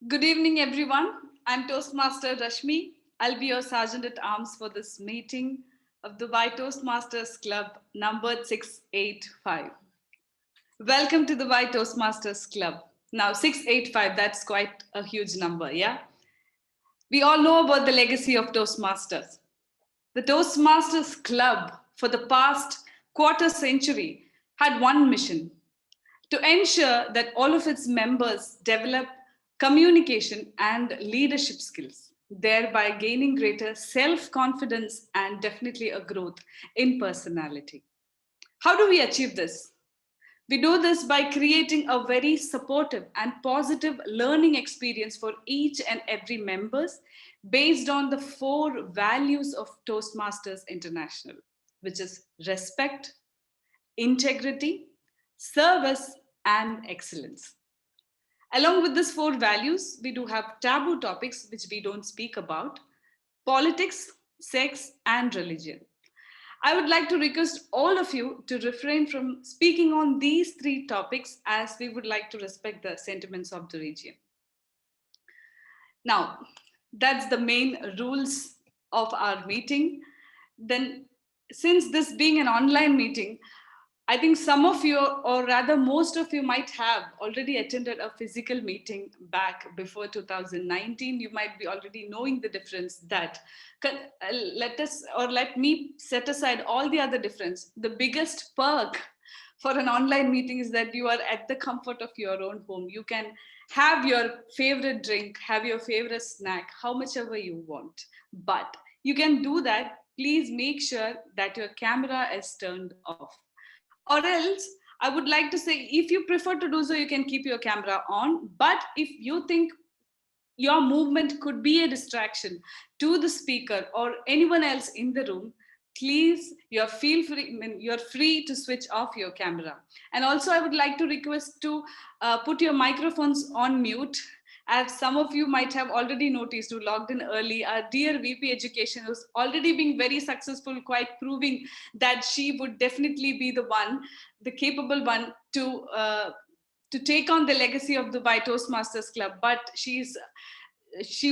Good evening, everyone. I'm Toastmaster Rashmi. I'll be your Sergeant at Arms for this meeting of the Toastmasters Club numbered 685. Welcome to the Toastmasters Club. Now, 685, that's quite a huge number, yeah? We all know about the legacy of Toastmasters. The Toastmasters Club, for the past quarter century, had one mission: to ensure that all of its members develop communication and leadership skills, thereby gaining greater self-confidence and definitely a growth in personality. How do we achieve this? We do this by creating a very supportive and positive learning experience for each and every members based on the four values of Toastmasters International, which is respect, integrity, service, and excellence. Along with these four values, we do have taboo topics which we don't speak about: politics, sex, and religion. I would like to request all of you to refrain from speaking on these three topics as we would like to respect the sentiments of the region. Now, that's the main rules of our meeting. Then, since this being an online meeting, I think some of you, or rather most of you, might have already attended a physical meeting back before 2019. You might be already knowing the difference that let me set aside all the other difference. The biggest perk for an online meeting is that you are at the comfort of your own home. You can have your favorite drink, have your favorite snack, how much ever you want. But you can do that. Please make sure that your camera is turned off. Or else, I would like to say, if you prefer to do so, you can keep your camera on. But if you think your movement could be a distraction to the speaker or anyone else in the room, please, you're free to switch off your camera. And also, I would like to request to put your microphones on mute. As some of you might have already noticed, who logged in early, our dear VP Education was already being very successful, quite proving that she would definitely be the one, the capable one to take on the legacy of the Toastmasters Club. But she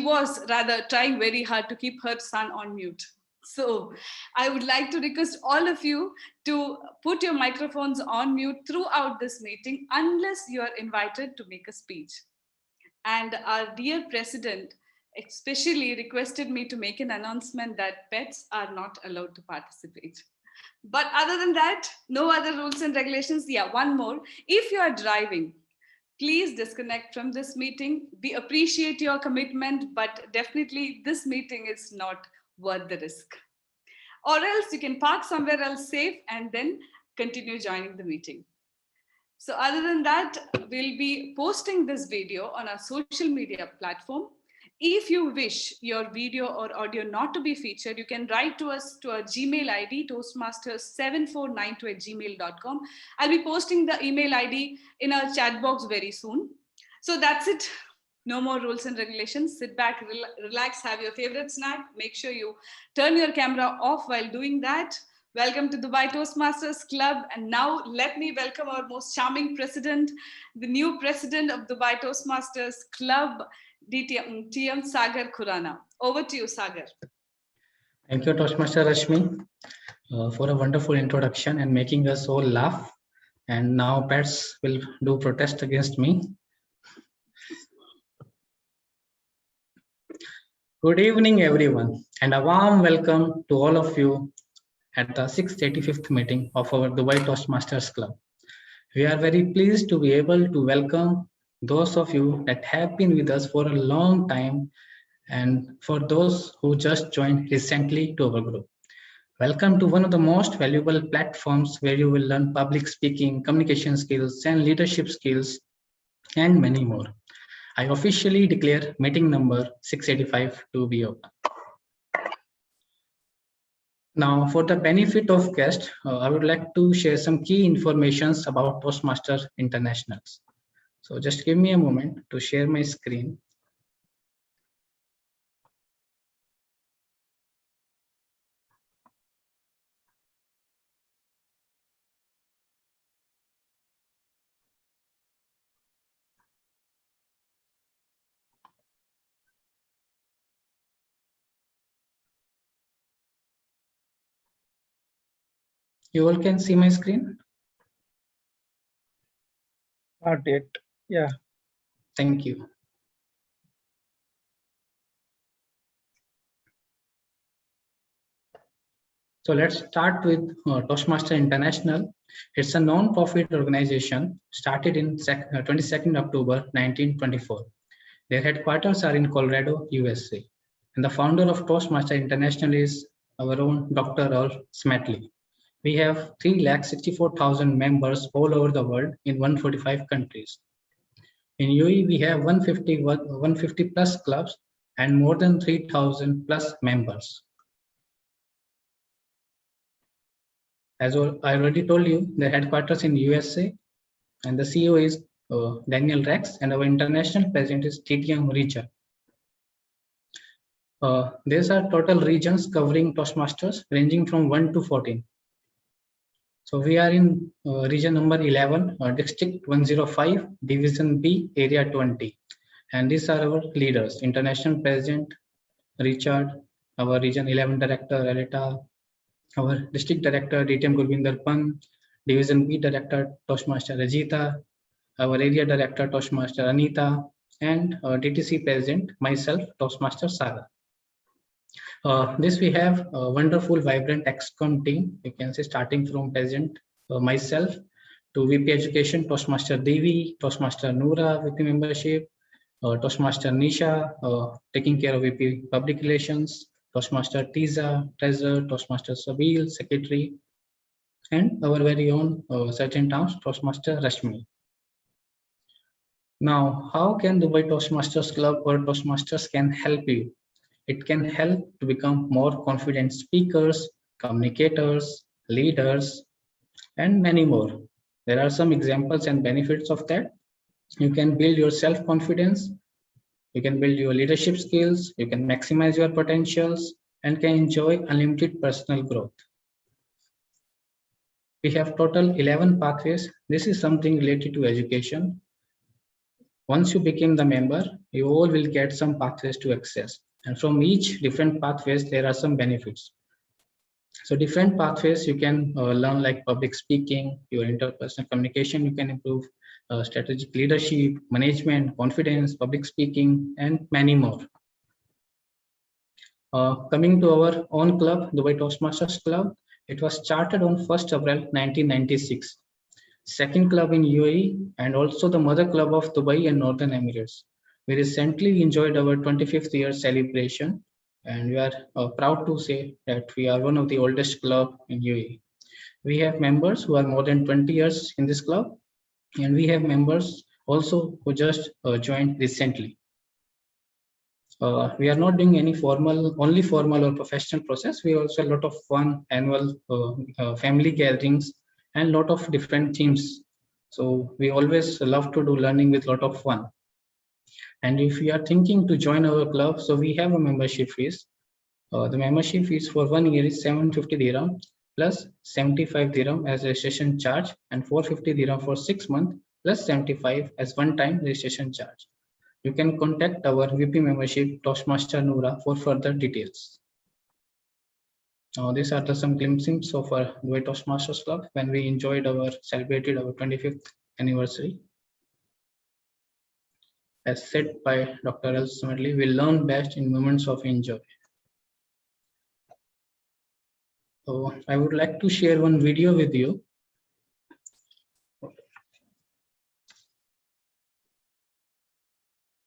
was rather trying very hard to keep her son on mute. So I would like to request all of you to put your microphones on mute throughout this meeting unless you are invited to make a speech. And our dear president especially requested me to make an announcement that pets are not allowed to participate. But other than that, no other rules and regulations. Yeah, one more. If you are driving, please disconnect from this meeting. We appreciate your commitment, but definitely this meeting is not worth the risk. Or else you can park somewhere else safe and then continue joining the meeting. So other than that, we'll be posting this video on our social media platform. If you wish your video or audio not to be featured, you can write to us to our Gmail ID, toastmasters7492@gmail.com. I'll be posting the email ID in our chat box very soon. So that's it. No more rules and regulations. Sit back, relax, have your favorite snack. Make sure you turn your camera off while doing that. Welcome to Dubai Toastmasters Club. And now let me welcome our most charming president, the new president of Dubai Toastmasters Club, TM Sagar Khurana. Over to you, Sagar. Thank you, Toastmaster Rashmi, for a wonderful introduction and making us all laugh. And now pets will do protest against me. Good evening, everyone, and a warm welcome to all of you at the 685th meeting of our Dubai Toastmasters Club. We are very pleased to be able to welcome those of you that have been with us for a long time, and for those who just joined recently to our group. Welcome to one of the most valuable platforms where you will learn public speaking, communication skills, and leadership skills, and many more. I officially declare meeting number 685 to be open. Now, for the benefit of guests, I would like to share some key informations about Toastmasters Internationals. So just give me a moment to share my screen. You all can see my screen? Not yet. Yeah. Thank you. So let's start with Toastmaster International. It's a non-profit organization started in 22nd October 1924. Their headquarters are in Colorado, USA. And the founder of Toastmaster International is our own Dr. Earl Smetley. We have 3,64,000 members all over the world in 145 countries. In UAE, we have 150 plus clubs and more than 3,000 plus members. As I already told you, the headquarters in USA, and the CEO is Daniel Rex, and our international president is TTM Richard. These are total regions covering Toastmasters ranging from 1 to 14. So we are in region number 11, district 105, division B, area 20. And these are our leaders: international president Richard, our region 11 director Aleta, our district director DTM Gurvinder Pan, division B director Toastmaster Rajita, our area director Toastmaster Anita, and DTC president myself, Toastmaster Saga. This we have a wonderful, vibrant ExCom team. You can see starting from president myself to VP Education, Toastmaster Devi, Toastmaster Noora, VP Membership, Toastmaster Nisha, taking care of VP Public Relations, Toastmaster Tiza, Treasurer, Toastmaster Sabil, Secretary, and our very own Sergeant Arms, Toastmaster Rashmi. Now, how can Dubai Toastmasters Club or Toastmasters can help you? It can help to become more confident speakers, communicators, leaders, and many more. There are some examples and benefits of that. You can build your self-confidence, you can build your leadership skills, you can maximize your potentials, and can enjoy unlimited personal growth. We have total 11 pathways. This is something related to education. Once you become the member, you all will get some pathways to access. And from each different pathways, there are some benefits. So different pathways you can learn, like public speaking, your interpersonal communication, you can improve strategic leadership, management, confidence, public speaking, and many more. Coming to our own club, Dubai Toastmasters Club, it was chartered on 1st April 1996. Second club in UAE and also the mother club of Dubai and Northern Emirates. We recently enjoyed our 25th year celebration, and we are proud to say that we are one of the oldest club in UAE. We have members who are more than 20 years in this club, and we have members also who just joined recently. We are not doing any only formal or professional process. We also a lot of fun annual family gatherings and lot of different themes. So we always love to do learning with lot of fun. And if you are thinking to join our club, so we have a membership fees. The membership fees for 1 year is 750 dirham plus 75 dirham as registration charge, and 450 dirham for 6 months plus 75 as one-time registration charge. You can contact our VP membership, Toastmaster Noora, for further details. These are some glimpses of our Dubai Toastmasters Club when we celebrated our 25th anniversary. As said by Dr. Ultimately, we learn best in moments of enjoy. So I would like to share one video with you.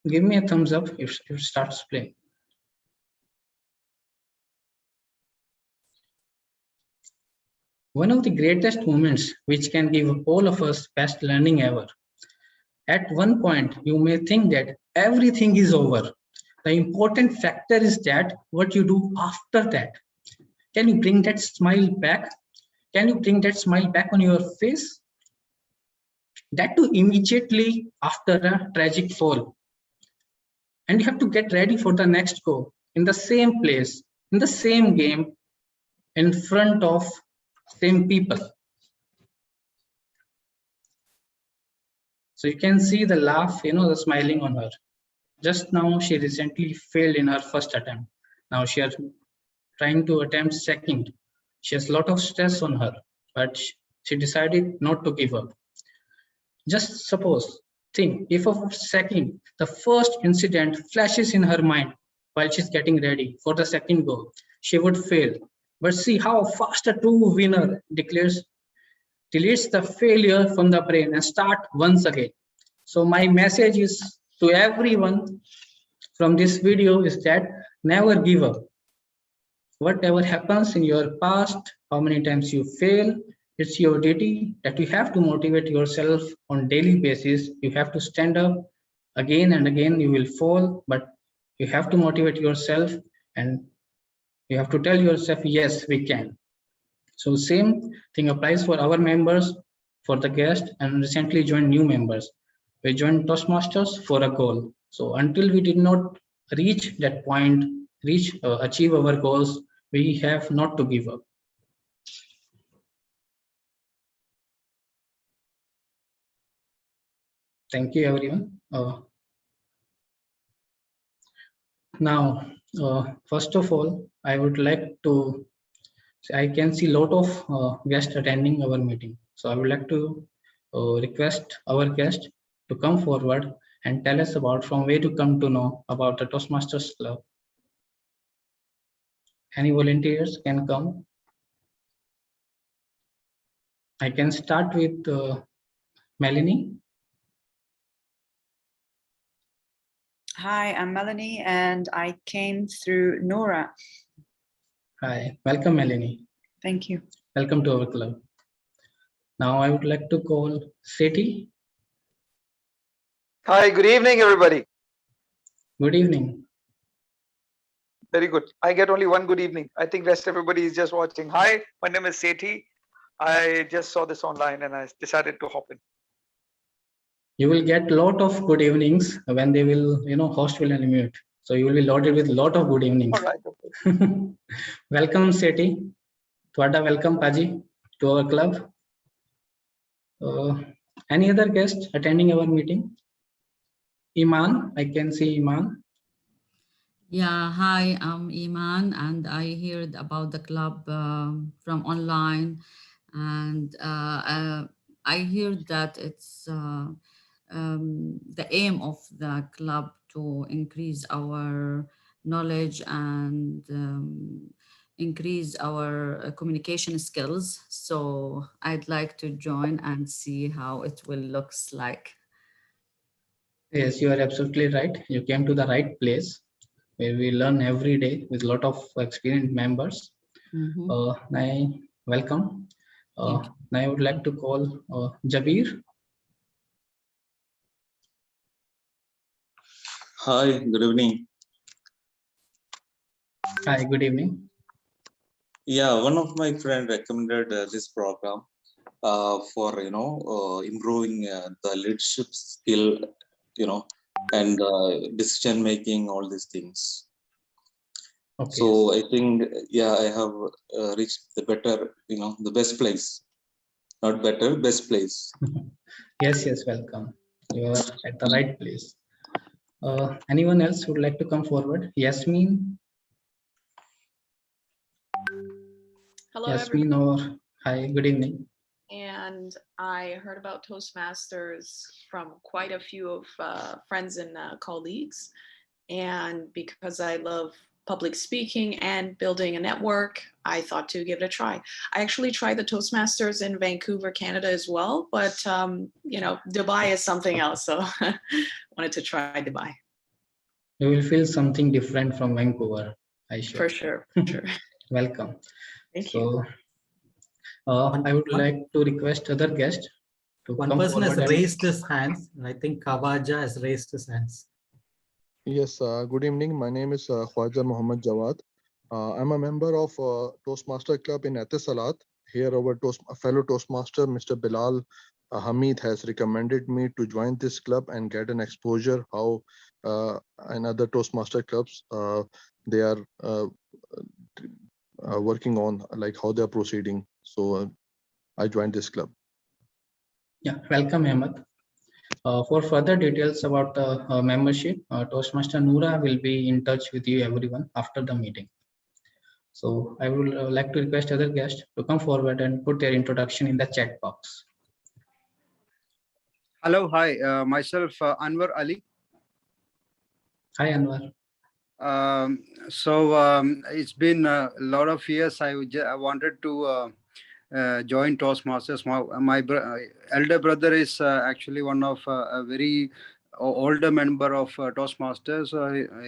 Give me a thumbs up if it starts playing. One of the greatest moments which can give all of us best learning ever. At one point, you may think that everything is over. The important factor is that what you do after that. Can you bring that smile back? Can you bring that smile back on your face? That too immediately after a tragic fall. And you have to get ready for the next go in the same place, in the same game, in front of same people. So you can see the laugh, the smiling on her. Just now, she recently failed in her first attempt. Now she is trying to attempt second. She has a lot of stress on her. but she decided not to give up. Just suppose, think if of a second the first incident flashes in her mind while she's getting ready for the second goal, she would fail. But see how fast a true winner deletes the failure from the brain and start once again. So my message is to everyone from this video is that never give up. Whatever happens in your past, how many times you fail, it's your duty that you have to motivate yourself on daily basis. You have to stand up again and again. You will fall, but you have to motivate yourself and you have to tell yourself, yes, we can. So same thing applies for our members, for the guests, and recently joined new members. We joined Toastmasters for a goal. So until we did not reach that point, achieve our goals, we have not to give up. Thank you, everyone. Now, first of all, I would like to, I can see a lot of guests attending our meeting. So I would like to request our guest to come forward and tell us about from where to come to know about the Toastmasters Club. Any volunteers can come. I can start with Melanie. Hi, I'm Melanie and I came through Nora. Hi, welcome Melanie. Thank you. Welcome to our club. Now I would like to call Seti. Hi, good evening, everybody. Good evening. Very good. I get only one good evening. I think rest everybody is just watching. Hi, my name is Sethi. I just saw this online and I decided to hop in. You will get a lot of good evenings when they will, host will unmute. So you will be loaded with a lot of good evenings. All right. Okay. Welcome, Seti. Twada welcome, Kaji, to our club. Any other guest attending our meeting? Iman, I can see Iman. Yeah, hi, I'm Iman, and I heard about the club from online, and I heard that it's the aim of the club to increase our knowledge and increase our communication skills. So I'd like to join and see how it will looks like. Yes, you are absolutely right. You came to the right place where we learn every day with a lot of experienced members. I welcome. Now I would like to call Jabir. Hi, good evening. Hi, good evening. Yeah, one of my friends recommended this program for improving the leadership skill, and decision making, all these things. Okay. So I think, yeah, I have reached the better, the best place. Not better, best place. Yes, welcome. You are at the right place. Anyone else would like to come forward? Yasmin. Hello, Yasmin, or hi, good evening. And I heard about Toastmasters from quite a few of friends and colleagues. And because I love public speaking and building a network, I thought to give it a try. I actually tried the Toastmasters in Vancouver, Canada as well, but Dubai is something else. So wanted to try Dubai. You will feel something different from Vancouver, I sure. For sure. Welcome. Thank you. I would like to request other guests to One come person has forward. raised his hands, and I think Kaja has raised his hands. Yes, good evening. My name is Khwaja Muhammad Jawad. I'm a member of Toastmaster Club in Etisalat. Here, our fellow Toastmaster, Mr. Bilal Hamid, has recommended me to join this club and get an exposure how in other Toastmaster clubs they are working on, like how they are proceeding. So I joined this club. Yeah, welcome, Ahmed. For further details about the membership, Toastmaster Noora will be in touch with you everyone after the meeting. So I would like to request other guests to come forward and put their introduction in the chat box. Hello, hi, myself Anwar Ali. Hi, Anwar. It's been a lot of years. I wanted to join Toastmasters. My elder brother is actually one of a very older member of Toastmasters.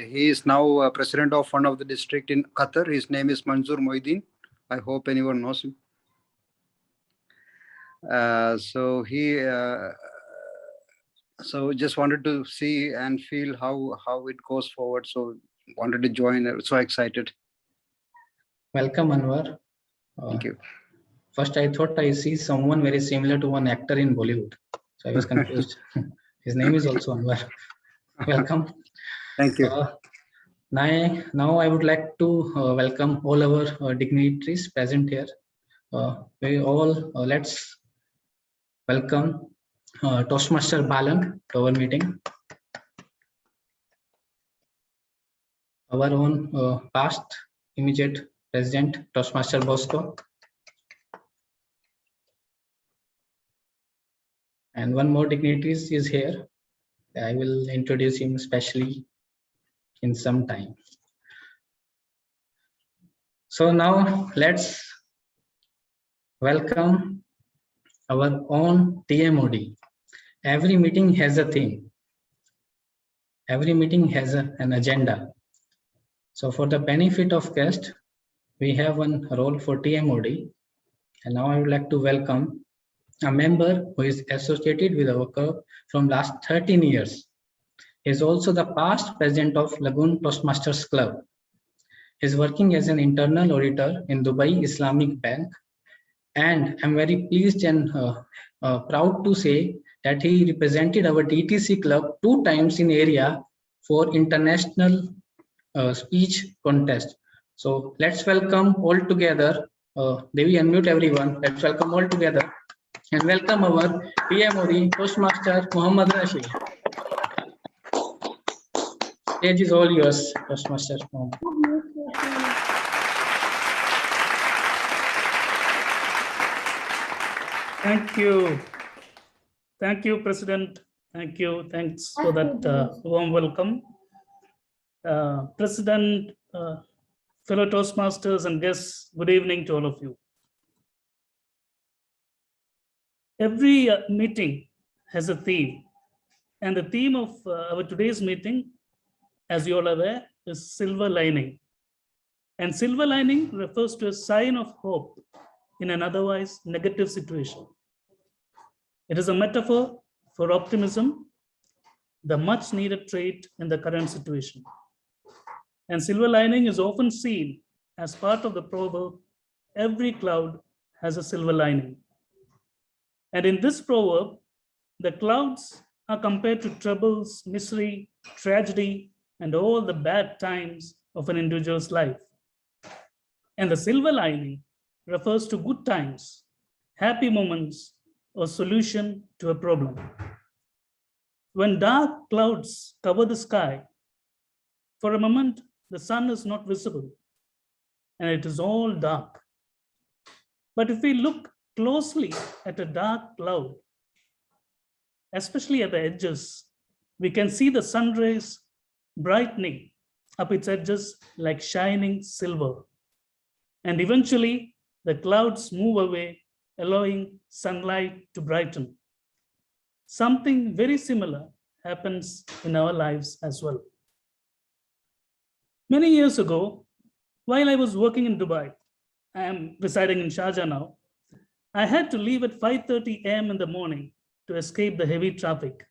He is now president of one of the district in Qatar. His name is Manzoor Moideen. I hope anyone knows him. So just wanted to see and feel how it goes forward. So wanted to join. I was so excited. Welcome, Anwar. Thank you. First, I thought I see someone very similar to one actor in Bollywood. So I was confused. His name is also Anwar. Welcome. Thank you. Now I would like to welcome all our dignitaries present here. We all let's welcome Toastmaster Balang to our meeting. Our own past immediate President Toastmaster Bosco. And one more dignitary is here. I will introduce him specially in some time. So now let's welcome our own TMOD. Every meeting has a theme. Every meeting has an agenda. So for the benefit of guests, we have one role for TMOD. And now I would like to welcome a member who is associated with our club from last 13 years. He is also the past president of Lagoon Toastmasters Club. He is working as an internal auditor in Dubai Islamic Bank. And I'm very pleased and proud to say that he represented our DTC club 2 times in area for international speech contest. So let's welcome all together. Devi, unmute everyone. Let's welcome all together. And welcome our PMOD Toastmaster Muhammad Rashid. Stage is all yours, Toastmaster. Thank you. Thank you, President. Thank you. Thanks for that warm welcome. President, fellow Toastmasters and guests, good evening to all of you. Every meeting has a theme, and the theme of our today's meeting, as you all are aware, is silver lining. And silver lining refers to a sign of hope in an otherwise negative situation. It is a metaphor for optimism, the much needed trait in the current situation. And silver lining is often seen as part of the proverb, every cloud has a silver lining. And in this proverb, the clouds are compared to troubles, misery, tragedy, and all the bad times of an individual's life. And the silver lining refers to good times, happy moments, or solution to a problem. When dark clouds cover the sky, for a moment, the sun is not visible, and it is all dark. But if we look closely at a dark cloud, especially at the edges, we can see the sun rays brightening up its edges like shining silver. And eventually, the clouds move away, allowing sunlight to brighten. Something very similar happens in our lives as well. Many years ago, while I was working in Dubai, I am residing in Sharjah now, I had to leave at 5:30 a.m. in the morning to escape the heavy traffic.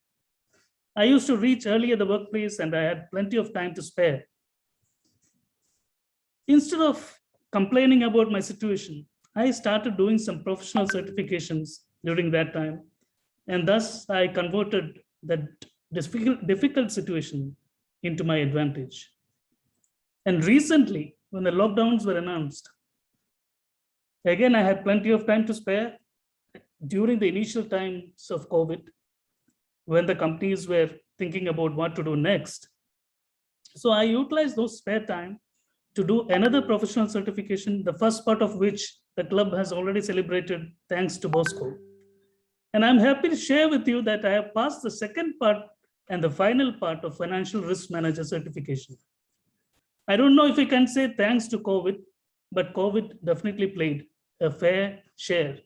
I used to reach early at the workplace and I had plenty of time to spare. Instead of complaining about my situation, I started doing some professional certifications during that time. And thus I converted that difficult situation into my advantage. And recently, when the lockdowns were announced, again, I had plenty of time to spare during the initial times of COVID, when the companies were thinking about what to do next. So I utilized those spare time to do another professional certification, the first part of which the club has already celebrated thanks to Bosco. And I'm happy to share with you that I have passed the second part and the final part of Financial Risk Manager certification. I don't know if we can say thanks to COVID, but COVID definitely played a fair share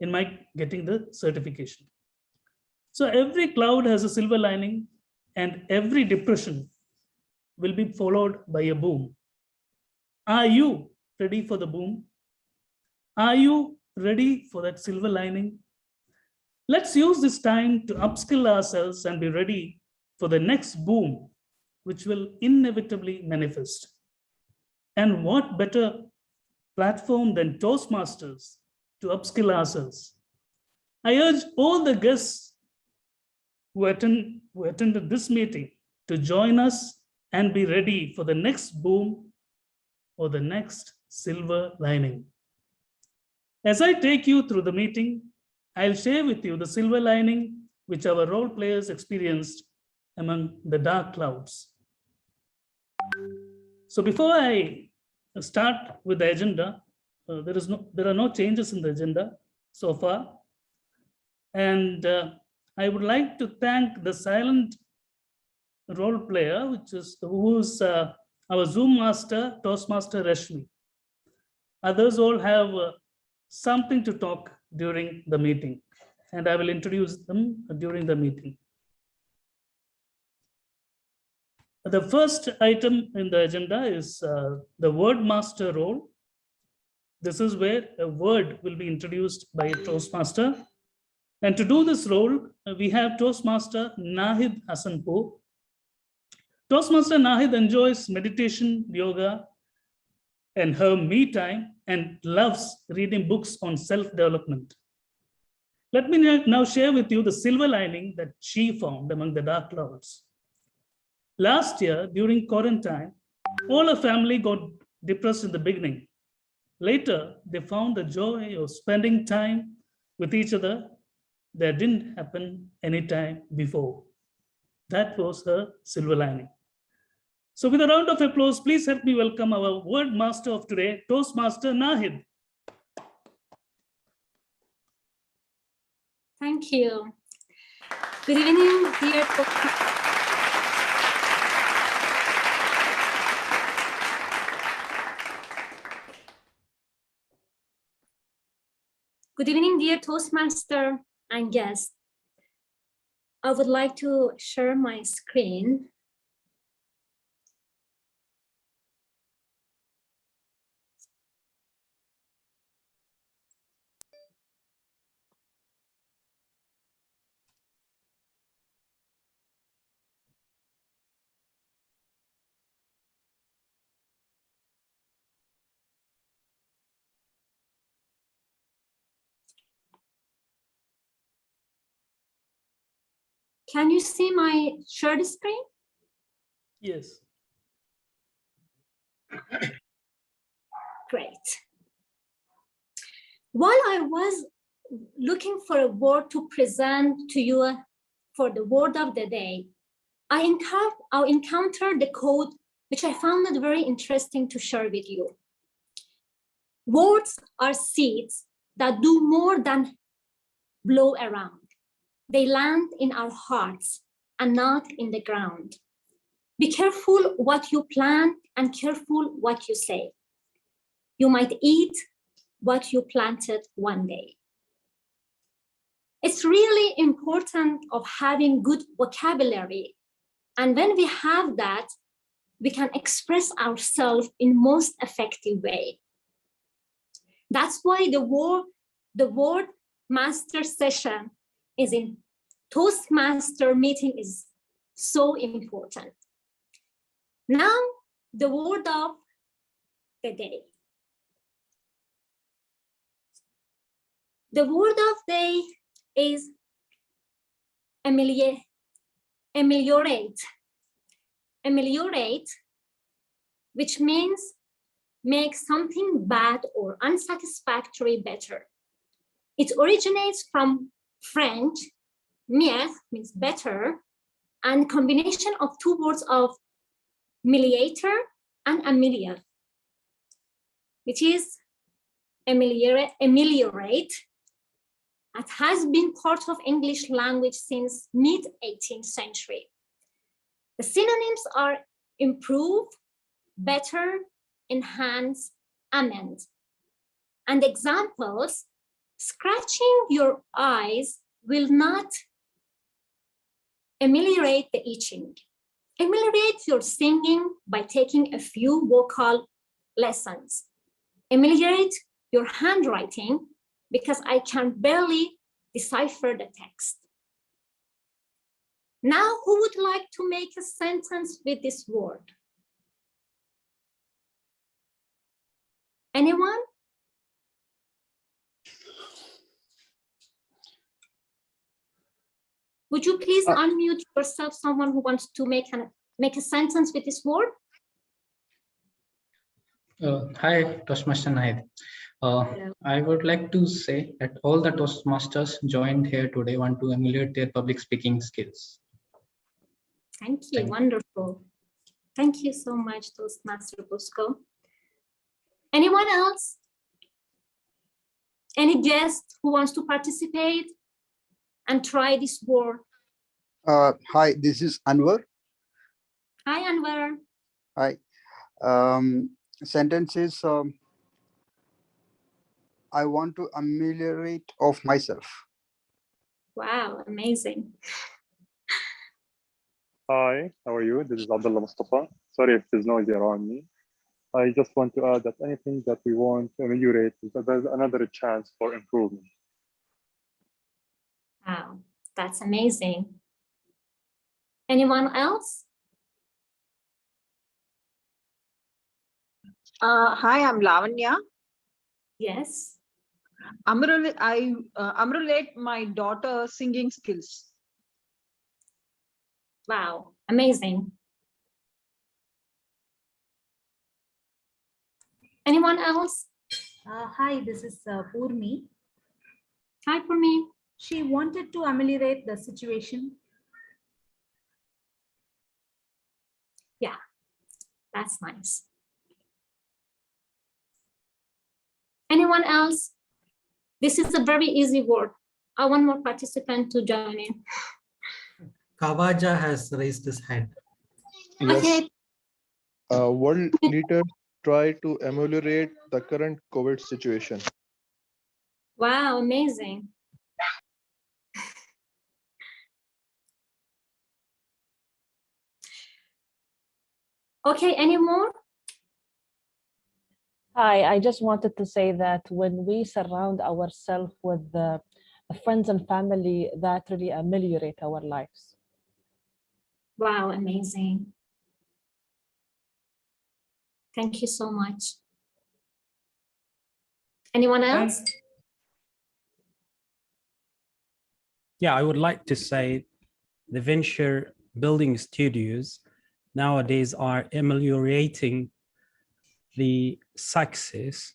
in my getting the certification. So every cloud has a silver lining, and every depression will be followed by a boom. Are you ready for the boom? Are you ready for that silver lining? Let's use this time to upskill ourselves and be ready for the next boom, which will inevitably manifest. And what better platform than Toastmasters to upskill ourselves? I urge all the guests who attended this meeting to join us and be ready for the next boom or the next silver lining. As I take you through the meeting, I'll share with you the silver lining which our role players experienced among the dark clouds. So before I start with the agenda, there are no changes in the agenda so far. And I would like to thank the silent role player, who's our Zoom master, Toastmaster Rashmi. Others all have something to talk during the meeting, and I will introduce them during the meeting. The first item in the agenda is the word master role. This is where a word will be introduced by a Toastmaster. And to do this role, we have Toastmaster Nahid Hasanpour. Toastmaster Nahid enjoys meditation, yoga, and her me time, and loves reading books on self-development. Let me now share with you the silver lining that she found among the dark clouds. Last year, during quarantine, all her family got depressed in the beginning. Later, they found the joy of spending time with each other that didn't happen any time before. That was her silver lining. So with a round of applause, please help me welcome our word master of today, Toastmaster Nahid. Thank you. Good evening, dear Good evening, dear Toastmaster and guests. I would like to share my screen. Can you see my shared screen? Yes. Great. While I was looking for a word to present to you for the word of the day, I encountered the code, which I found it very interesting to share with you. Words are seeds that do more than blow around. They land in our hearts and not in the ground. Be careful what you plant and careful what you say. You might eat what you planted one day. It's really important of having good vocabulary. And when we have that, we can express ourselves in most effective way. That's why the word master session is in Toastmaster meeting is so important. Now, the word of the day. The word of the day is ameliorate. Ameliorate, which means make something bad or unsatisfactory better. It originates from French, mieux means better, and combination of two words of mediator and amelia, which is ameliorate. It has been part of English language since mid-18th century. The synonyms are improve, better, enhance, amend. And examples, scratching your eyes will not ameliorate the itching. Ameliorate your singing by taking a few vocal lessons. Ameliorate your handwriting because I can barely decipher the text. Now, who would like to make a sentence with this word? Anyone? Would you please unmute yourself, someone who wants to make a sentence with this word? Hi, Toastmaster Nahid. I would like to say that all the Toastmasters joined here today want to emulate their public speaking skills. Thank you, wonderful. Thank you so much, Toastmaster Bosco. Anyone else? Any guest who wants to participate and try this word? Hi, this is Anwar. Hi, Anwar. Hi. Sentences, I want to ameliorate of myself. Wow, amazing. Hi, how are you? This is Abdullah Mustafa. Sorry if there's noise around me. I just want to add that anything that we want to ameliorate, there's another chance for improvement. Wow, that's amazing. Anyone else? Hi, I'm Lavanya. Yes. Ameliorate my daughter's singing skills. Wow, amazing. Anyone else? Hi, this is Purmi. Hi, Purmi. She wanted to ameliorate the situation. Yeah, that's nice. Anyone else? This is a very easy word. I want more participant to join in. Kaja has raised his hand. Yes. Okay. World leaders try to ameliorate the current COVID situation. Wow, amazing. Okay, any more? Hi, I just wanted to say that when we surround ourselves with friends and family, that really ameliorate our lives. Wow, amazing. Thank you so much. Anyone else? Yeah, I would like to say the venture building studios nowadays are ameliorating the success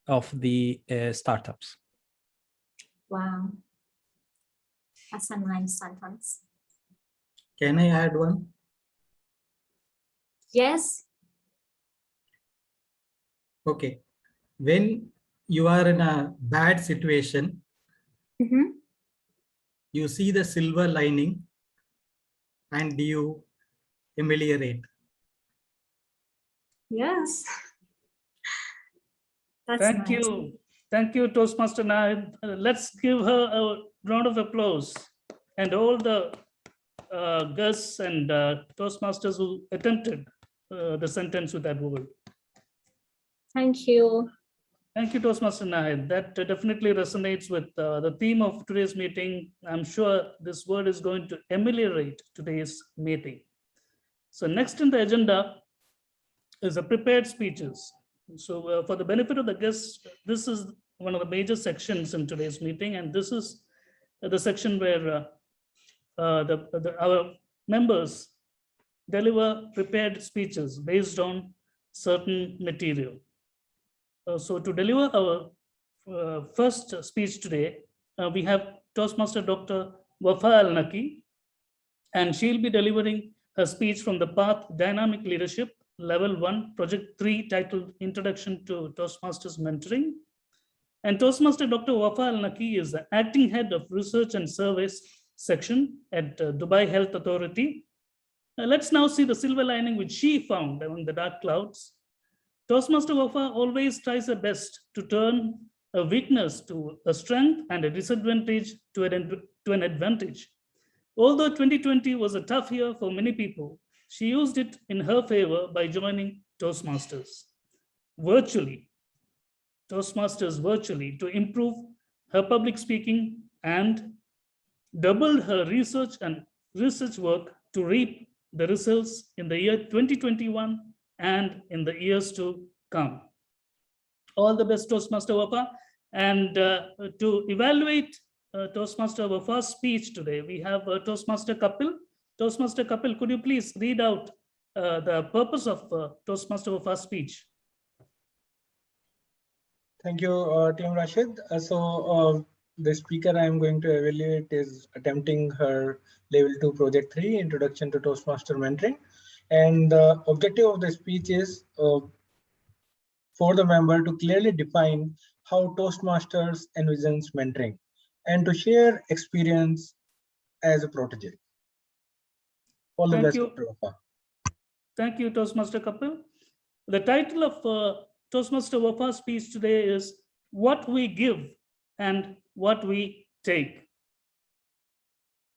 of the startups. Wow, that's a nice sentence. Can I add one? Yes. Okay. When you are in a bad situation, you see the silver lining and you ameliorate. Yes. That's Thank nice. you. Thank you, Toastmaster Nahid. Let's give her a round of applause and all the guests and Toastmasters who attempted the sentence with that word. Thank you. Thank you, Toastmaster Nahid. That definitely resonates with the theme of today's meeting. I'm sure this word is going to ameliorate today's meeting. So next in the agenda is a prepared speeches. So for the benefit of the guests, this is one of the major sections in today's meeting, and this is the section where our members deliver prepared speeches based on certain material. So to deliver our first speech today, we have Toastmaster Dr. Wafa Al-Naki, and she'll be delivering her speech from the path Dynamic Leadership, Level 1, Project 3, titled Introduction to Toastmasters Mentoring. And Toastmaster Dr. Wafa Al-Naki is the acting head of Research and Surveys section at Dubai Health Authority. Let's now see the silver lining which she found among the dark clouds. Toastmaster Wafa always tries her best to turn a weakness to a strength and a disadvantage to an advantage. Although 2020 was a tough year for many people, she used it in her favor by joining Toastmasters virtually to improve her public speaking and doubled her research work to reap the results in the year 2021 and in the years to come. All the best, Toastmaster Wafa. And to evaluate Toastmaster Wafa's speech today, we have Toastmaster Kapil. Toastmaster Kapil, could you please read out the purpose of Toastmaster Wafa's speech? Thank you, Team Rashid. The speaker I am going to evaluate is attempting her Level 2 Project 3, Introduction to Toastmaster Mentoring. And the objective of the speech is for the member to clearly define how Toastmasters envisions mentoring and to share experience as a protege. All the best, Dr. Wafa. Thank you, Toastmaster Kapil. The title of Toastmaster Wafa's speech today is What We Give and What We Take.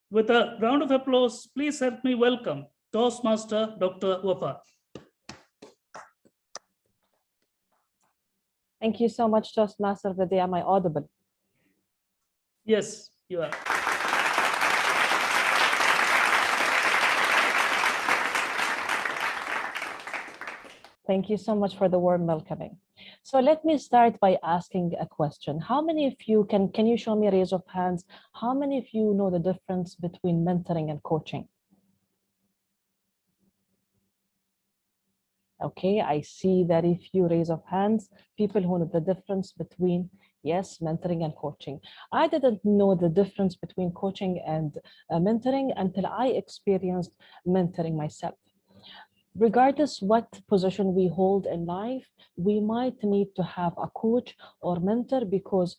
With a round of applause, please help me welcome Toastmaster Dr. Wafa. Thank you so much, Toastmaster Vidya. Am I audible? Yes, you are. Thank you so much for the warm welcoming. So let me start by asking a question. How many of you, can you show me a raise of hands? How many of you know the difference between mentoring and coaching? Okay, I see very few raise of hands, people who know the difference between, yes, mentoring and coaching. I didn't know the difference between coaching and mentoring until I experienced mentoring myself. Regardless what position we hold in life, we might need to have a coach or mentor because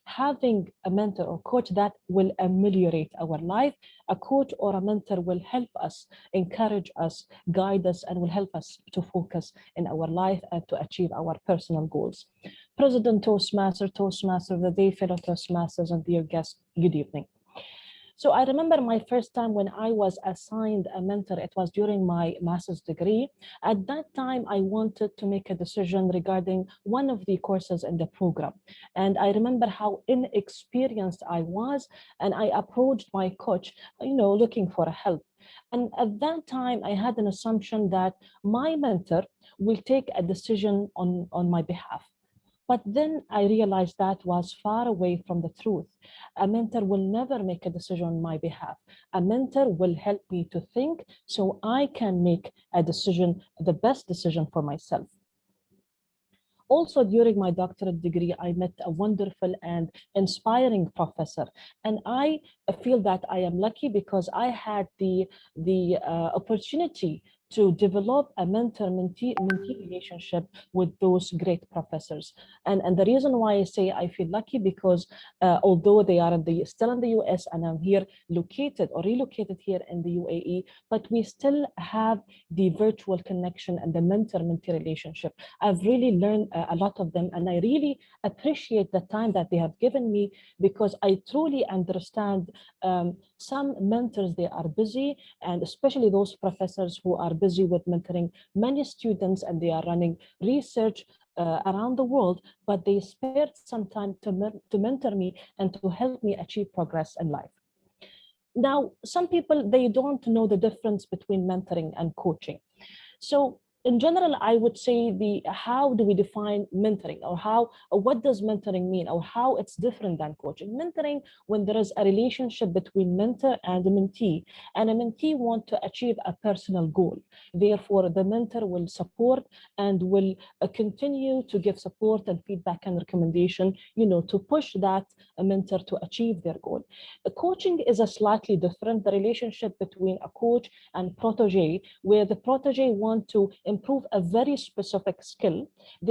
having a mentor or coach that will ameliorate our life, a coach or a mentor will help us, encourage us, guide us, and will help us to focus in our life and to achieve our personal goals. President Toastmaster, Toastmaster of the Day, fellow Toastmasters, and dear guests, good evening. So I remember my first time when I was assigned a mentor, it was during my master's degree. At that time, I wanted to make a decision regarding one of the courses in the program. And I remember how inexperienced I was, and I approached my coach, looking for help. And at that time, I had an assumption that my mentor will take a decision on my behalf. But then I realized that was far away from the truth. A mentor will never make a decision on my behalf. A mentor will help me to think so I can make a decision, the best decision for myself. Also, during my doctorate degree, I met a wonderful and inspiring professor. And I feel that I am lucky because I had the opportunity to develop a mentor-mentee relationship with those great professors. And the reason why I say I feel lucky because although they are still in the US and I'm here located or relocated here in the UAE, but we still have the virtual connection and the mentor-mentee relationship. I've really learned a lot of them, and I really appreciate the time that they have given me because I truly understand some mentors, they are busy, and especially those professors who are busy with mentoring many students and they are running research around the world, but they spared some time to mentor me and to help me achieve progress in life. Now, some people, they don't know the difference between mentoring and coaching. So in general, I would say how do we define mentoring, or what does mentoring mean, or how it's different than coaching? Mentoring, when there is a relationship between mentor and a mentee want to achieve a personal goal. Therefore, the mentor will support and will continue to give support and feedback and recommendation, to push that mentor to achieve their goal. Coaching is a slightly different, the relationship between a coach and protege, where the protege want to improve a very specific skill.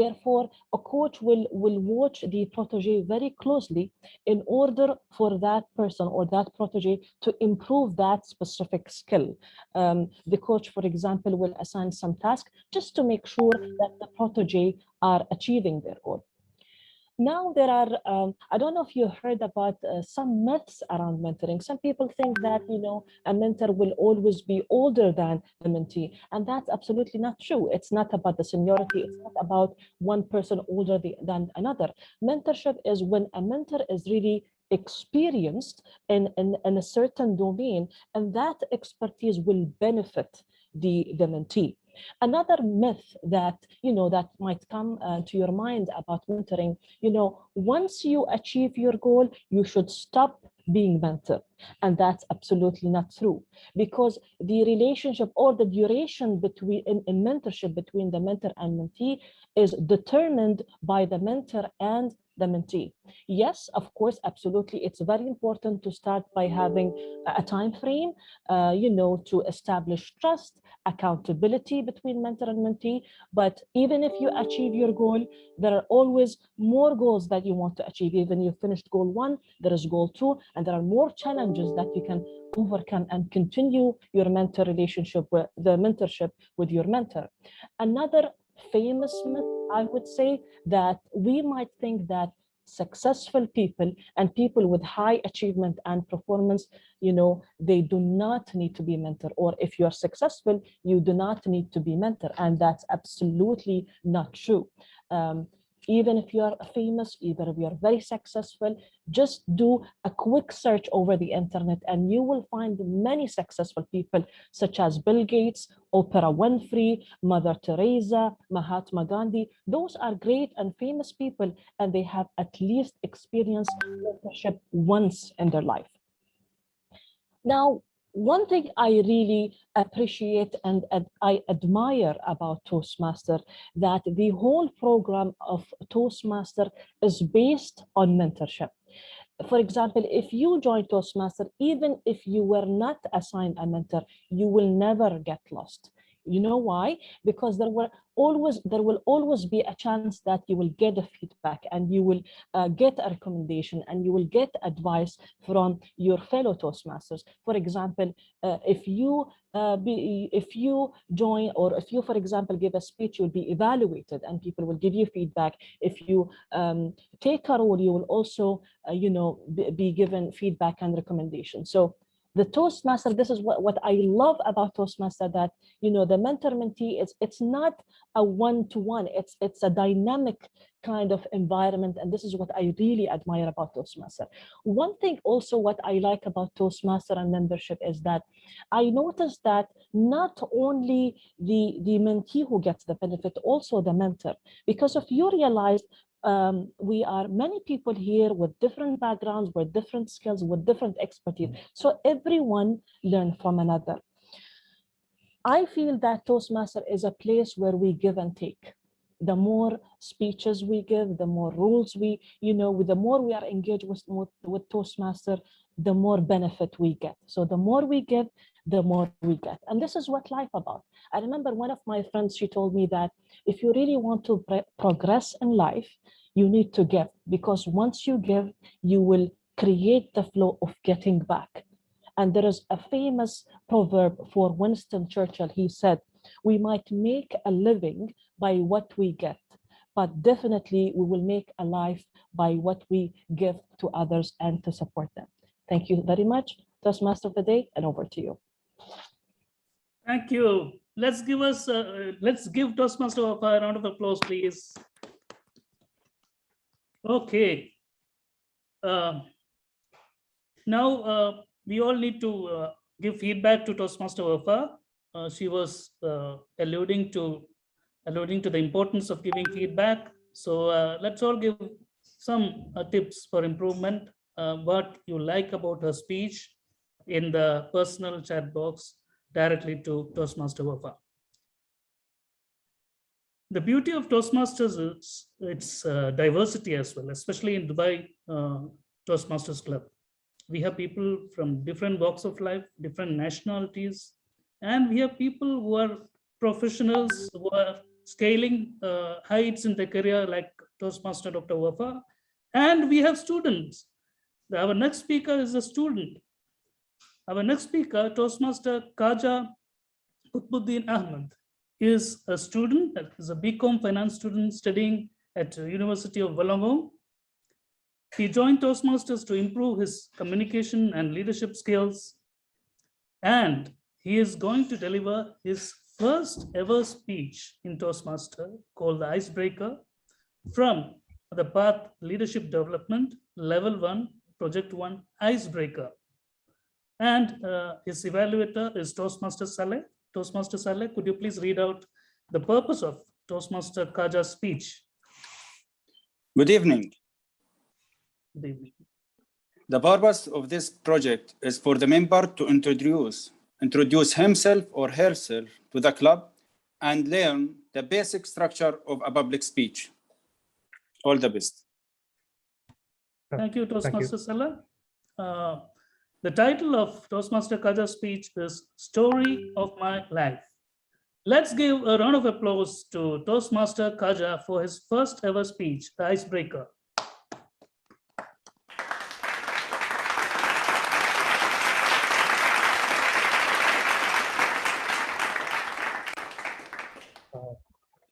Therefore, a coach will watch the protege very closely in order for that person or that protege to improve that specific skill. The coach, for example, will assign some task just to make sure that the protege are achieving their goal. Now there are, I don't know if you heard about some myths around mentoring. Some people think that, a mentor will always be older than the mentee. And that's absolutely not true. It's not about the seniority. It's not about one person older than another. Mentorship is when a mentor is really experienced in a certain domain, and that expertise will benefit the mentee. Another myth that that might come to your mind about mentoring, once you achieve your goal, you should stop being mentored. And that's absolutely not true, because the relationship or the duration between in mentorship between the mentor and mentee is determined by the mentor and the mentee. Yes, of course, absolutely. It's very important to start by having a time frame, to establish trust, accountability between mentor and mentee. But even if you achieve your goal, there are always more goals that you want to achieve. Even you finished goal 1, there is goal 2, and there are more challenges that you can overcome and continue your mentor relationship with the mentorship with your mentor. Another famous myth, I would say, that we might think that successful people and people with high achievement and performance, they do not need to be mentored, or if you are successful, you do not need to be mentored. And that's absolutely not true. Even if you are famous, even if you are very successful, just do a quick search over the internet and you will find many successful people such as Bill Gates, Oprah Winfrey, Mother Teresa, Mahatma Gandhi. Those are great and famous people, and they have at least experienced mentorship once in their life. Now, one thing I really appreciate and I admire about Toastmaster, that the whole program of Toastmaster is based on mentorship. For example, if you join Toastmaster, even if you were not assigned a mentor, you will never get lost. You know why? Because there will always be a chance that you will get a feedback, and you will get a recommendation, and you will get advice from your fellow Toastmasters. For example, if you join, or if you, for example, give a speech, you'll be evaluated and people will give you feedback. If you take a role, you will also be given feedback and recommendation. So the Toastmaster, this is what I love about Toastmaster, that the mentor-mentee, it's not a one-to-one, it's a dynamic kind of environment, and this is what I really admire about Toastmaster. One thing also what I like about Toastmaster and membership is that I noticed that not only the mentee who gets the benefit, also the mentor, because if you realize we are many people here with different backgrounds, with different skills, with different expertise. So everyone learns from another. I feel that Toastmaster is a place where we give and take. The more speeches we give, the more rules we, the more we are engaged with Toastmaster, the more benefit we get. So the more we give, the more we get. And this is what life about. I remember one of my friends, she told me that if you really want to progress in life, you need to give, because once you give, you will create the flow of getting back. And there is a famous proverb for Winston Churchill. He said, we might make a living by what we get, but definitely we will make a life by what we give to others and to support them. Thank you very much. Toastmaster of the day, and over to you. Thank you. Let's give Toastmaster a round of applause, please. Okay. Now we all need to give feedback to Toastmaster Wafa. She was alluding to the importance of giving feedback. So let's all give some tips for improvement. What you like about her speech in the personal chat box directly to Toastmaster Wafa. The beauty of Toastmasters is its diversity as well, especially in Dubai Toastmasters Club. We have people from different walks of life, different nationalities, and we have people who are professionals who are scaling heights in their career, like Toastmaster Dr. Wafa, and we have students. Our next speaker is a student. Our next speaker, Toastmaster Kaja Quitbuddin Ahmed, is a student, is a BCom finance student studying at University of Wollongong. He joined Toastmasters to improve his communication and leadership skills, and he is going to deliver his first ever speech in Toastmaster called the Icebreaker from the path Leadership Development Level 1, Project 1 Icebreaker. And his evaluator is Toastmaster Saleh. Toastmaster Saleh, could you please read out the purpose of Toastmaster Kaja's speech? Good evening. Good evening. The purpose of this project is for the member to introduce himself or herself to the club and learn the basic structure of a public speech. All the best. Thank you, Toastmaster Saleh. The title of Toastmaster Kaja's speech is Story of My Life. Let's give a round of applause to Toastmaster Kaja for his first ever speech, the Icebreaker.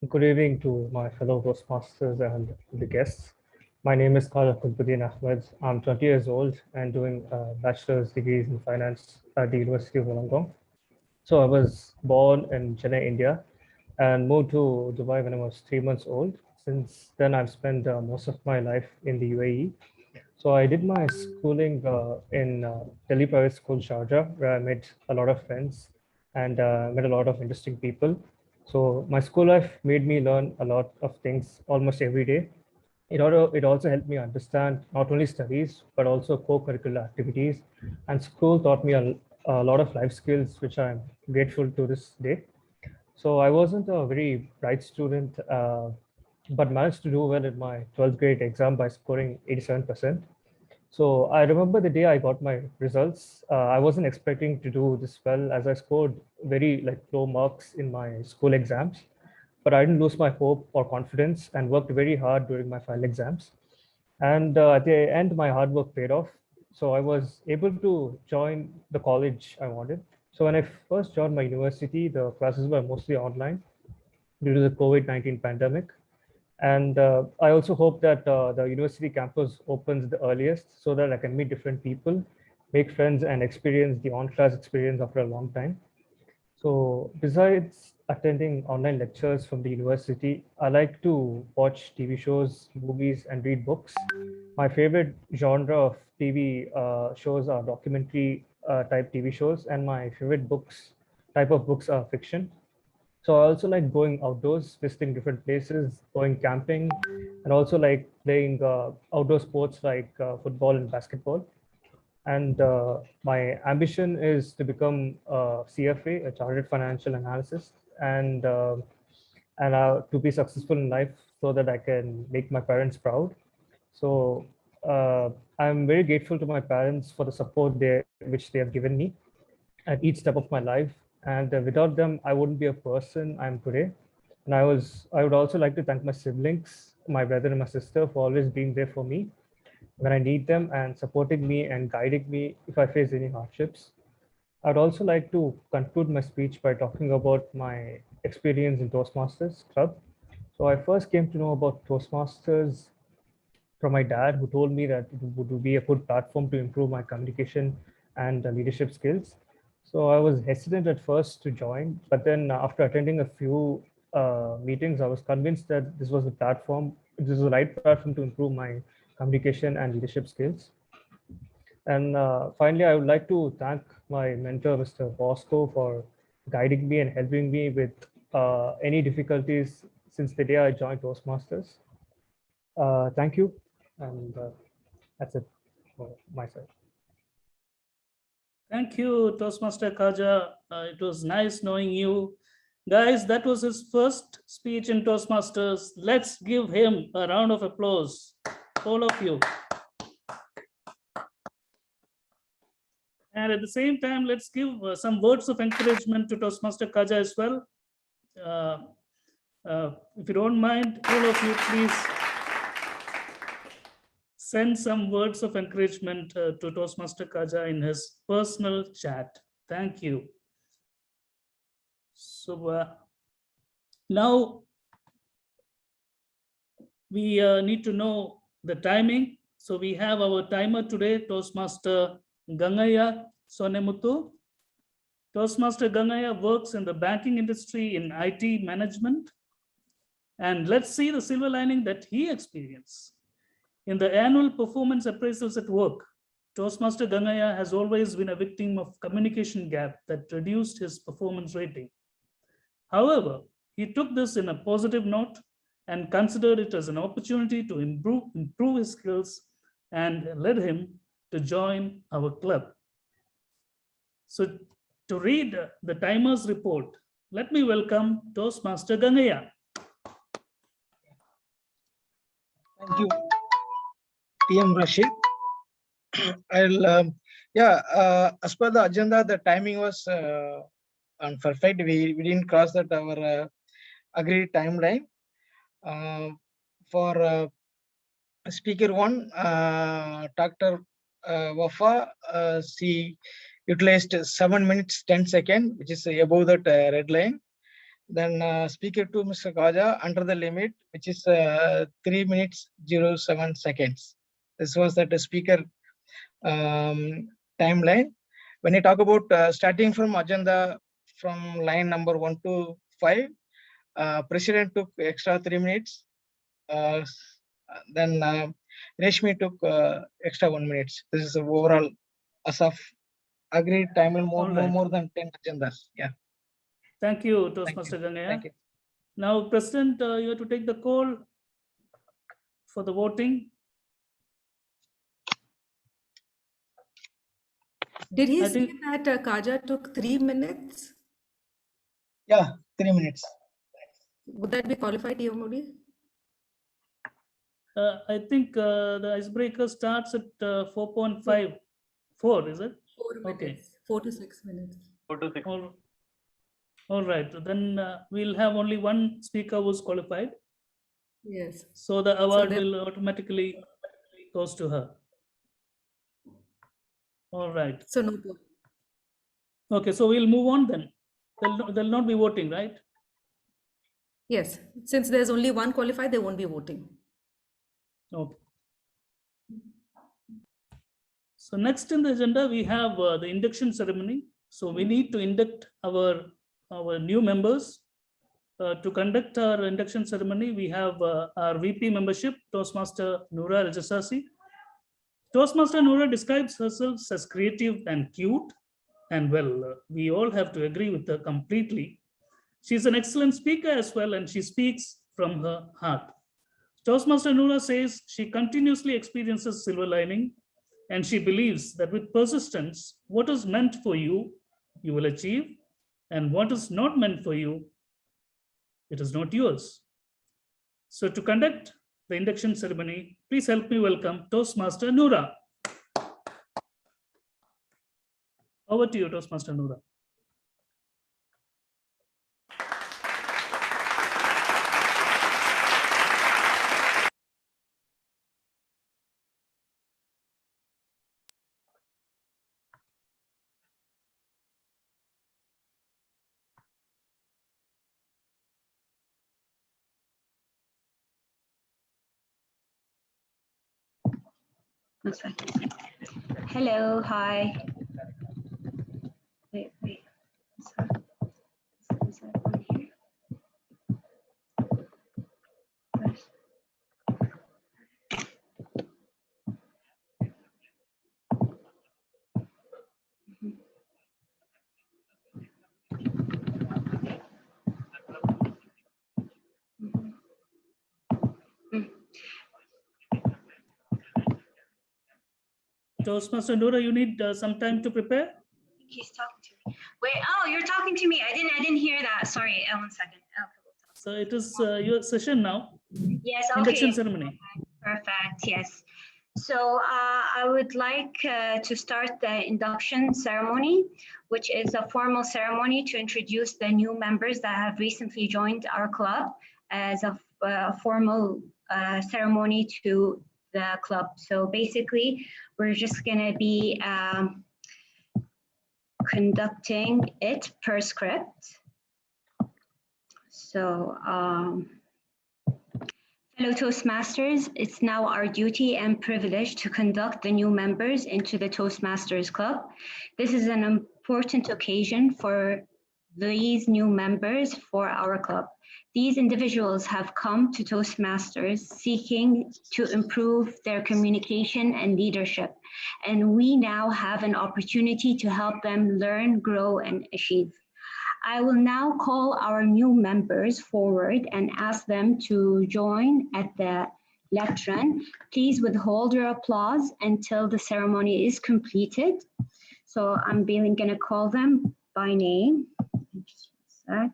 Good evening to my fellow Toastmasters and the guests. My name is Carla Ahmed. I'm 20 years old and doing bachelor's degrees in finance at the University of Wollongong. So I was born in Chennai, India, and moved to Dubai when I was 3 months old. Since then, I've spent most of my life in the UAE. So I did my schooling in Delhi Private School, Sharjah, where I met a lot of friends and met a lot of interesting people. So my school life made me learn a lot of things almost every day. It also helped me understand not only studies, but also co-curricular activities. And school taught me a lot of life skills, which I'm grateful to this day. So I wasn't a very bright student, but managed to do well in my 12th grade exam by scoring 87%. So I remember the day I got my results. I wasn't expecting to do this well, as I scored very low marks in my school exams, but I didn't lose my hope or confidence and worked very hard during my final exams. And at the end, my hard work paid off. So I was able to join the college I wanted. So when I first joined my university, the classes were mostly online due to the COVID-19 pandemic. And I also hope that the university campus opens the earliest so that I can meet different people, make friends, and experience the on-class experience after a long time. So besides attending online lectures from the university, I like to watch TV shows, movies, and read books. My favorite genre of TV shows are documentary type TV shows, and my favorite type of books are fiction. So I also like going outdoors, visiting different places, going camping, and also like playing outdoor sports like football and basketball. And my ambition is to become a CFA, a Chartered Financial Analyst, and to be successful in life so that I can make my parents proud. So I'm very grateful to my parents for the support which they have given me at each step of my life. And without them, I wouldn't be a person I'm today. And I would also like to thank my siblings, my brother and my sister, for always being there for me when I need them and supporting me and guiding me if I face any hardships. I'd also like to conclude my speech by talking about my experience in Toastmasters Club. So I first came to know about Toastmasters from my dad, who told me that it would be a good platform to improve my communication and leadership skills. So I was hesitant at first to join, but then after attending a few meetings, I was convinced that this was the right platform to improve my communication and leadership skills. And finally, I would like to thank my mentor, Mr. Bosco, for guiding me and helping me with any difficulties since the day I joined Toastmasters. Thank you. And that's it for my side. Thank you, Toastmaster Kaja. It was nice knowing you. Guys, that was his first speech in Toastmasters. Let's give him a round of applause, all of you. And at the same time, let's give some words of encouragement to Toastmaster Kaja as well. If you don't mind, all of you, please send some words of encouragement to Toastmaster Kaja in his personal chat. Thank you. So now we need to know the timing. So we have our timer today, Toastmaster Gangaya Sonemuthu. Toastmaster Gangaya works in the banking industry in IT management. And let's see the silver lining that he experienced. In the annual performance appraisals at work, Toastmaster Gangaya has always been a victim of communication gap that reduced his performance rating. However, he took this in a positive note and considered it as an opportunity to improve his skills and led him to join our club. So to read the timer's report, let me welcome Toastmaster Gangaya. Thank you, PM Rashid. As per the agenda, the timing was perfect. We didn't cross that our agreed timeline. For speaker one, Dr. Wafa, she utilized 7 minutes 10 seconds, which is above that red line. Then speaker two, Mr. Kaja, under the limit, which is 3 minutes 07 seconds. This was that speaker timeline. When you talk about starting from agenda from line number 1 to 5, President took extra 3 minutes. Then Reshmi took extra 1 minute. This is the overall as of agreed time more than 10 agendas. Yeah. Thank you, Toastmaster Gangaya. Thank you. Now, President, you have to take the call for the voting. Did he say that Kaja took 3 minutes? Yeah, 3 minutes. Would that be qualified, Modi? I think the icebreaker starts at 4.54, is it? 4 minutes. Okay. 4 to 6 minutes. 4 to 6. All right. Then we'll have only one speaker who's qualified. Yes. So the award will automatically goes to her. All right. So no vote. Okay, so we'll move on then. They'll not be voting, right? Yes. Since there's only one qualified, they won't be voting. Okay. So next in the agenda, we have the induction ceremony. So we need to induct our new members. To conduct our induction ceremony, we have our VP membership, Toastmaster Noura Al-Jassasi. Toastmaster Noura describes herself as creative and cute. And well, we all have to agree with her completely. She's an excellent speaker as well, and she speaks from her heart. Toastmaster Noura says she continuously experiences silver lining, and she believes that with persistence, what is meant for you, you will achieve, and what is not meant for you, it is not yours. So to conduct the induction ceremony, please help me welcome Toastmaster Noura. Over to you, Toastmaster Noura. Hello, hi. Wait. Is that one here? Toastmaster Noura, you need some time to prepare. He's talking to me. Wait, oh, you're talking to me. I didn't hear that. Sorry, 1 second. So it is your session now. Yes, okay. Induction ceremony. Perfect, yes. So I would like to start the induction ceremony, which is a formal ceremony to introduce the new members that have recently joined our club as a formal ceremony to the club. So basically, we're just going to be conducting it per script. So fellow Toastmasters, it's now our duty and privilege to conduct the new members into the Toastmasters Club. This is an important occasion for these new members for our club. These individuals have come to Toastmasters seeking to improve their communication and leadership, and we now have an opportunity to help them learn, grow, and achieve. I will now call our new members forward and ask them to join at the lectern. Please withhold your applause until the ceremony is completed. So I'm going to call them by name. Just a sec.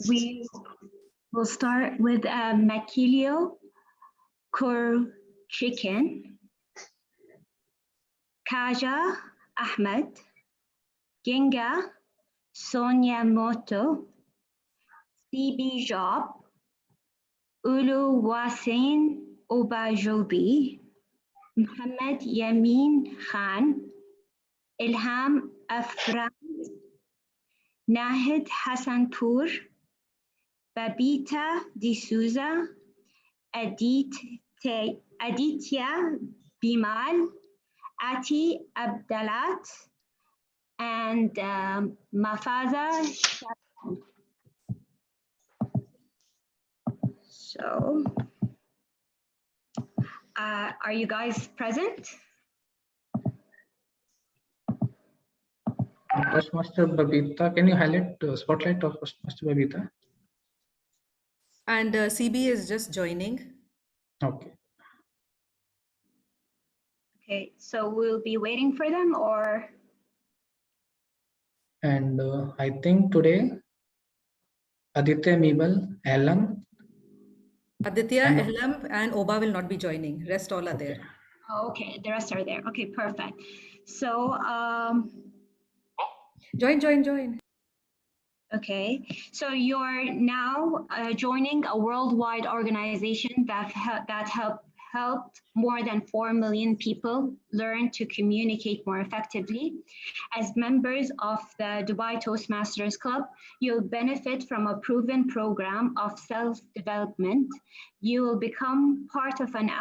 We will start with Makilio Kurchikin, Kaja Ahmed, Ginga Sonia Moto, CB Job, Ulu Wasin Obajobi, Muhammad Yamin Khan, Ilham Afran, Nahid Hassanpur, Babita D'Souza, Aditya Bimal, Ati Abdalat, and Mafaza Shaban. So, are you guys present? Toastmaster Babita, can you highlight spotlight of Toastmaster Babita? And CB is just joining. Okay. Okay, so we'll be waiting for them, or? And I think today, Aditya Mibal, Alam. Aditya, Ehlam, and Oba will not be joining. Rest all are there. Oh, okay, the rest are there. Okay, perfect. So, join. Okay, so you're now joining a worldwide organization that helped more than 4 million people learn to communicate more effectively. As members of the Dubai Toastmasters Club, you'll benefit from a proven program of self-development. You will become part of an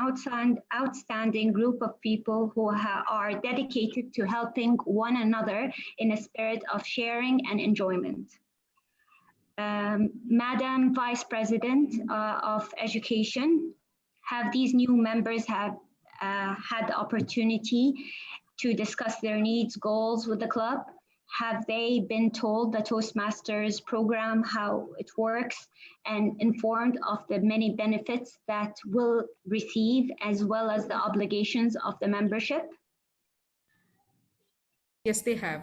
outstanding group of people who are dedicated to helping one another in a spirit of sharing and enjoyment. Madam Vice President of Education, have these new members had the opportunity to discuss their needs, goals with the club? Have they been told the Toastmasters program, how it works, and informed of the many benefits that will receive, as well as the obligations of the membership? Yes, they have.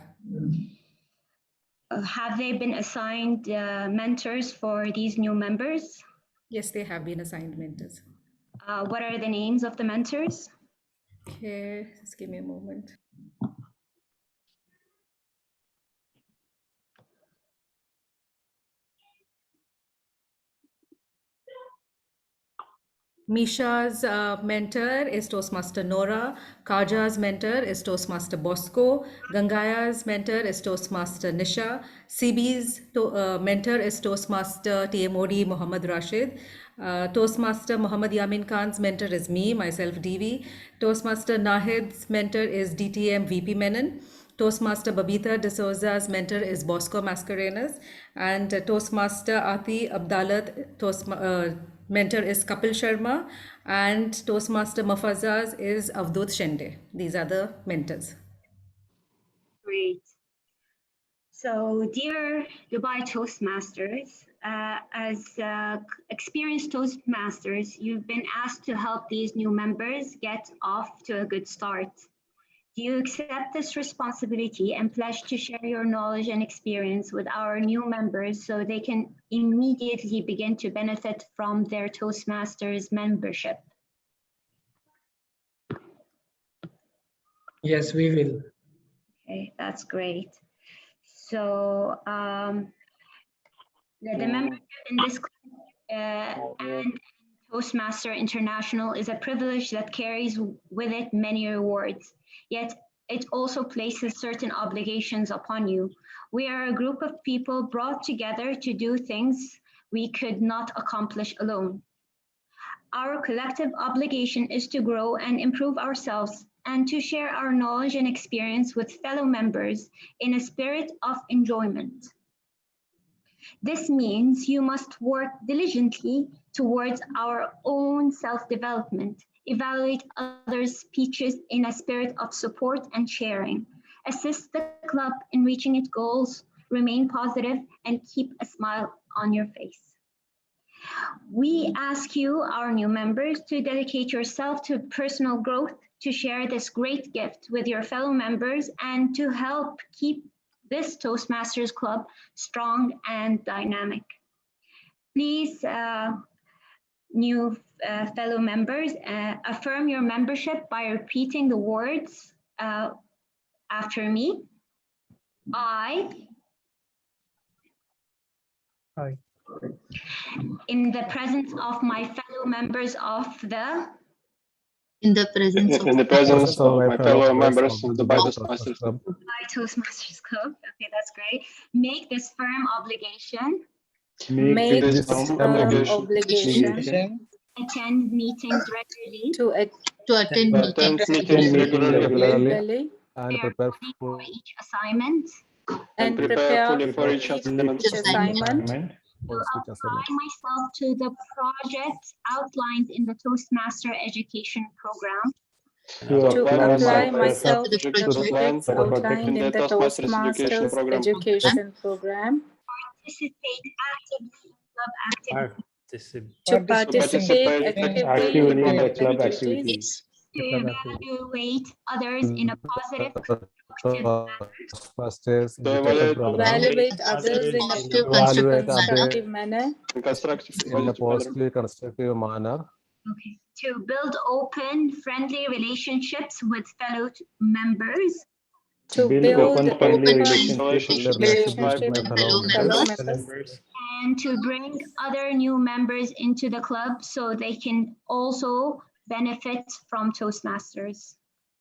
Have they been assigned mentors for these new members? Yes, they have been assigned mentors. What are the names of the mentors? Okay, just give me a moment. Misha's mentor is Toastmaster Nora. Kaja's mentor is Toastmaster Bosco. Gangaya's mentor is Toastmaster Nisha. CB's mentor is Toastmaster TMOD Muhammad Rashid. Toastmaster Muhammad Yamin Khan's mentor is me, myself DV. Toastmaster Nahid's mentor is DTM VP Menon. Toastmaster Babita D'Souza's mentor is Bosco Mascarenas, and Toastmaster Ati Abdalat mentor is Kapil Sharma, and Toastmaster Mafazaz is Avdut Shende. These are the mentors. Great. So, dear Dubai Toastmasters, as experienced Toastmasters, you've been asked to help these new members get off to a good start. Do you accept this responsibility and pledge to share your knowledge and experience with our new members so they can immediately begin to benefit from their Toastmasters membership? Yes, we will. Okay, that's great. So the membership in this and Toastmaster International is a privilege that carries with it many rewards, yet it also places certain obligations upon you. We are a group of people brought together to do things we could not accomplish alone. Our collective obligation is to grow and improve ourselves and to share our knowledge and experience with fellow members in a spirit of enjoyment. This means you must work diligently towards our own self-development, evaluate others' speeches in a spirit of support and sharing, assist the club in reaching its goals, remain positive, and keep a smile on your face. We ask you, our new members, to dedicate yourself to personal growth, to share this great gift with your fellow members, and to help keep this Toastmasters Club strong and dynamic. Please, new fellow members, affirm your membership by repeating the words after me. I. In the presence of my fellow members of the In the presence of my fellow members of the Toastmasters Club. Toastmasters Club. Okay, that's great. Make this firm obligation. Make this obligation. Attend meetings regularly. to attend meetings regularly. And prepare for each assignment. And prepare fully for each assignment. To apply myself to the projects outlined in the Toastmaster education program. To apply myself to the projects outlined in the Toastmasters education program. Participate actively in club activities. To participate actively in the club activities. To evaluate others in a positive, constructive evaluate others in a constructive manner. Okay. To build open, friendly relationships with fellow members. To build open relationships with fellow members. And to bring other new members into the club so they can also benefit from Toastmasters.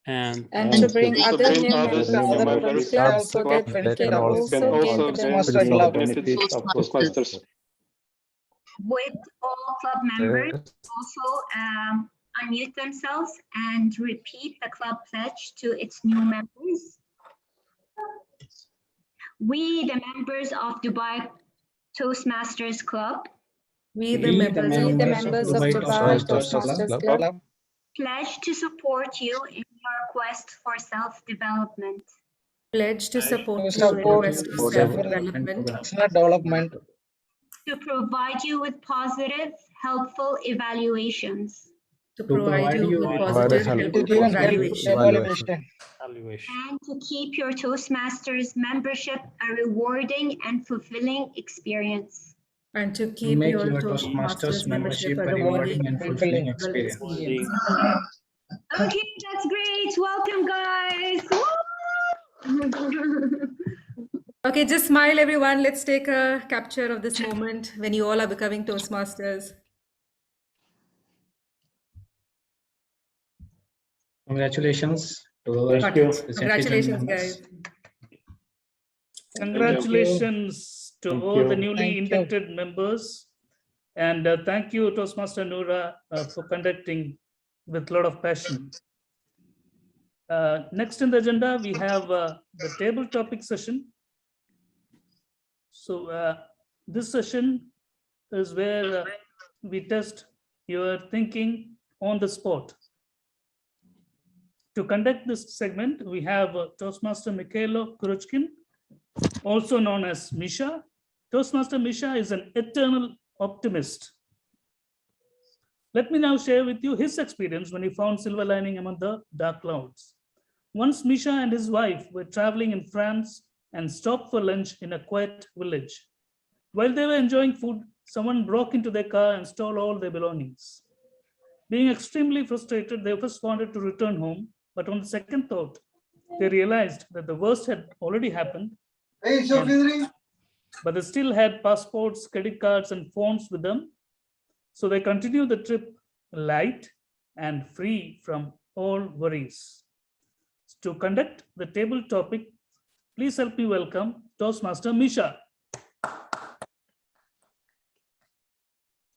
and to bring other new members of the club so that we can also gain the benefits of Toastmasters. With all club members also unmute themselves and repeat the club pledge to its new members. We, the members of Dubai Toastmasters Club, We, the members of Dubai Toastmasters Club, pledge to support you in your quest for self-development. Pledge to support your request for self-development. To provide you with positive, helpful evaluations. To provide you with positive, helpful evaluation. And to keep your Toastmasters membership a rewarding and fulfilling experience. And to keep your Toastmasters membership a rewarding and fulfilling experience. Okay, that's great. Welcome, guys. Okay, just smile, everyone. Let's take a capture of this moment when you all are becoming Toastmasters. Congratulations to Congratulations, guys. Congratulations to all the newly Thank you. inducted members. And thank you, Toastmaster Noura, for conducting with a lot of passion. Next in the agenda, we have the table topic session. So this session is where we test your thinking on the spot. To conduct this segment, we have Toastmaster Mikhailo Kuruchkin also known as Misha. Toastmaster Misha is an eternal optimist. Let me now share with you his experience when he found silver lining among the dark clouds. Once Misha and his wife were traveling in France and stopped for lunch in a quiet village. While they were enjoying food, someone broke into their car and stole all their belongings. Being extremely frustrated, they first wanted to return home, but on the second thought, they realized that the worst had already happened. But they still had passports, credit cards, and phones with them. So they continued the trip light and free from all worries. To conduct the table topic, please help me welcome Toastmaster Misha.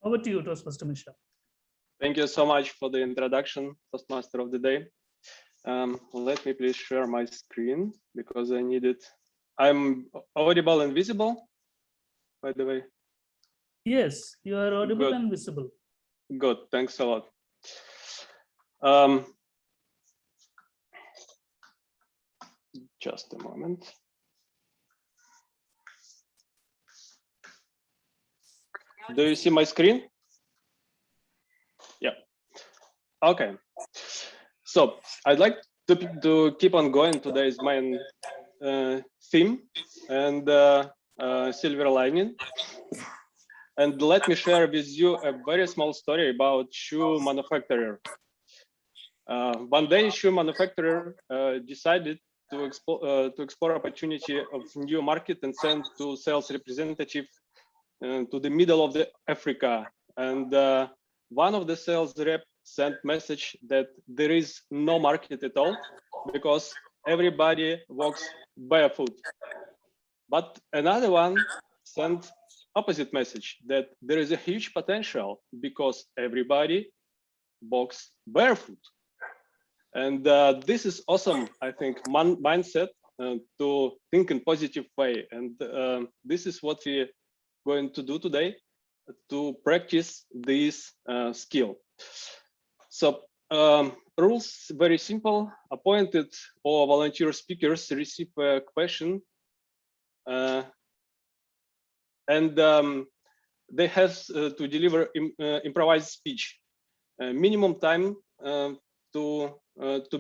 Over to you, Toastmaster Misha. Thank you so much for the introduction, Toastmaster of the day. Let me please share my screen because I need it. I'm audible and visible, by the way. Yes, you are audible Good. and visible. Good, thanks a lot. Just a moment. Do you see my screen? Yeah. Okay. So I'd like to keep on going. Today's main theme and silver lining. And let me share with you a very small story about shoe manufacturer. One day, shoe manufacturer decided to explore opportunity of new market and sent to sales representative to the middle of the Africa. And one of the sales rep sent message that there is no market at all because everybody walks barefoot. But another one sent opposite message that there is a huge potential because everybody walks barefoot. And this is awesome, I think, mindset to think in positive way. And this is what we're going to do today to practice this skill. So rules very simple. Appointed or volunteer speakers receive a question and they have to deliver improvised speech. Minimum time to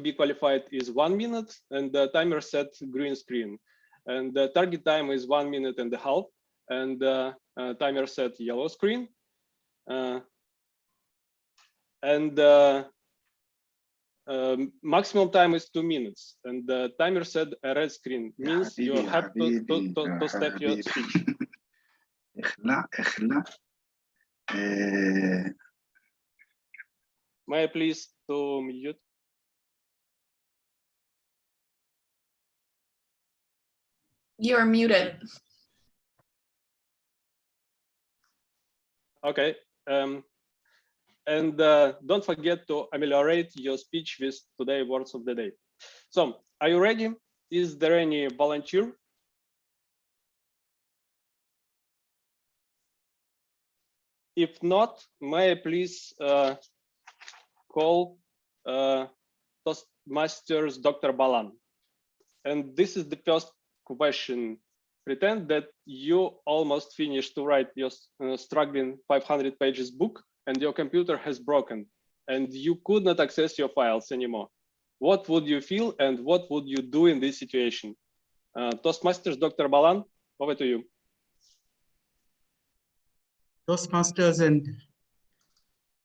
be qualified is 1 minute, and the timer set green screen. And the target time is 1.5 minutes, and the timer set yellow screen. Maximum time is 2 minutes, and the timer set a red screen. Means you have to step your speech. May I please to mute? You're muted. Okay. And don't forget to ameliorate your speech with today's words of the day. So, are you ready? Is there any volunteer? If not, may I please call Toastmasters Dr. Balan. And this is the first question. Pretend that you almost finished to write your struggling 500 pages book and your computer has broken and you could not access your files anymore. What would you feel and what would you do in this situation? Toastmasters Dr. Balan, over to you. Toastmasters and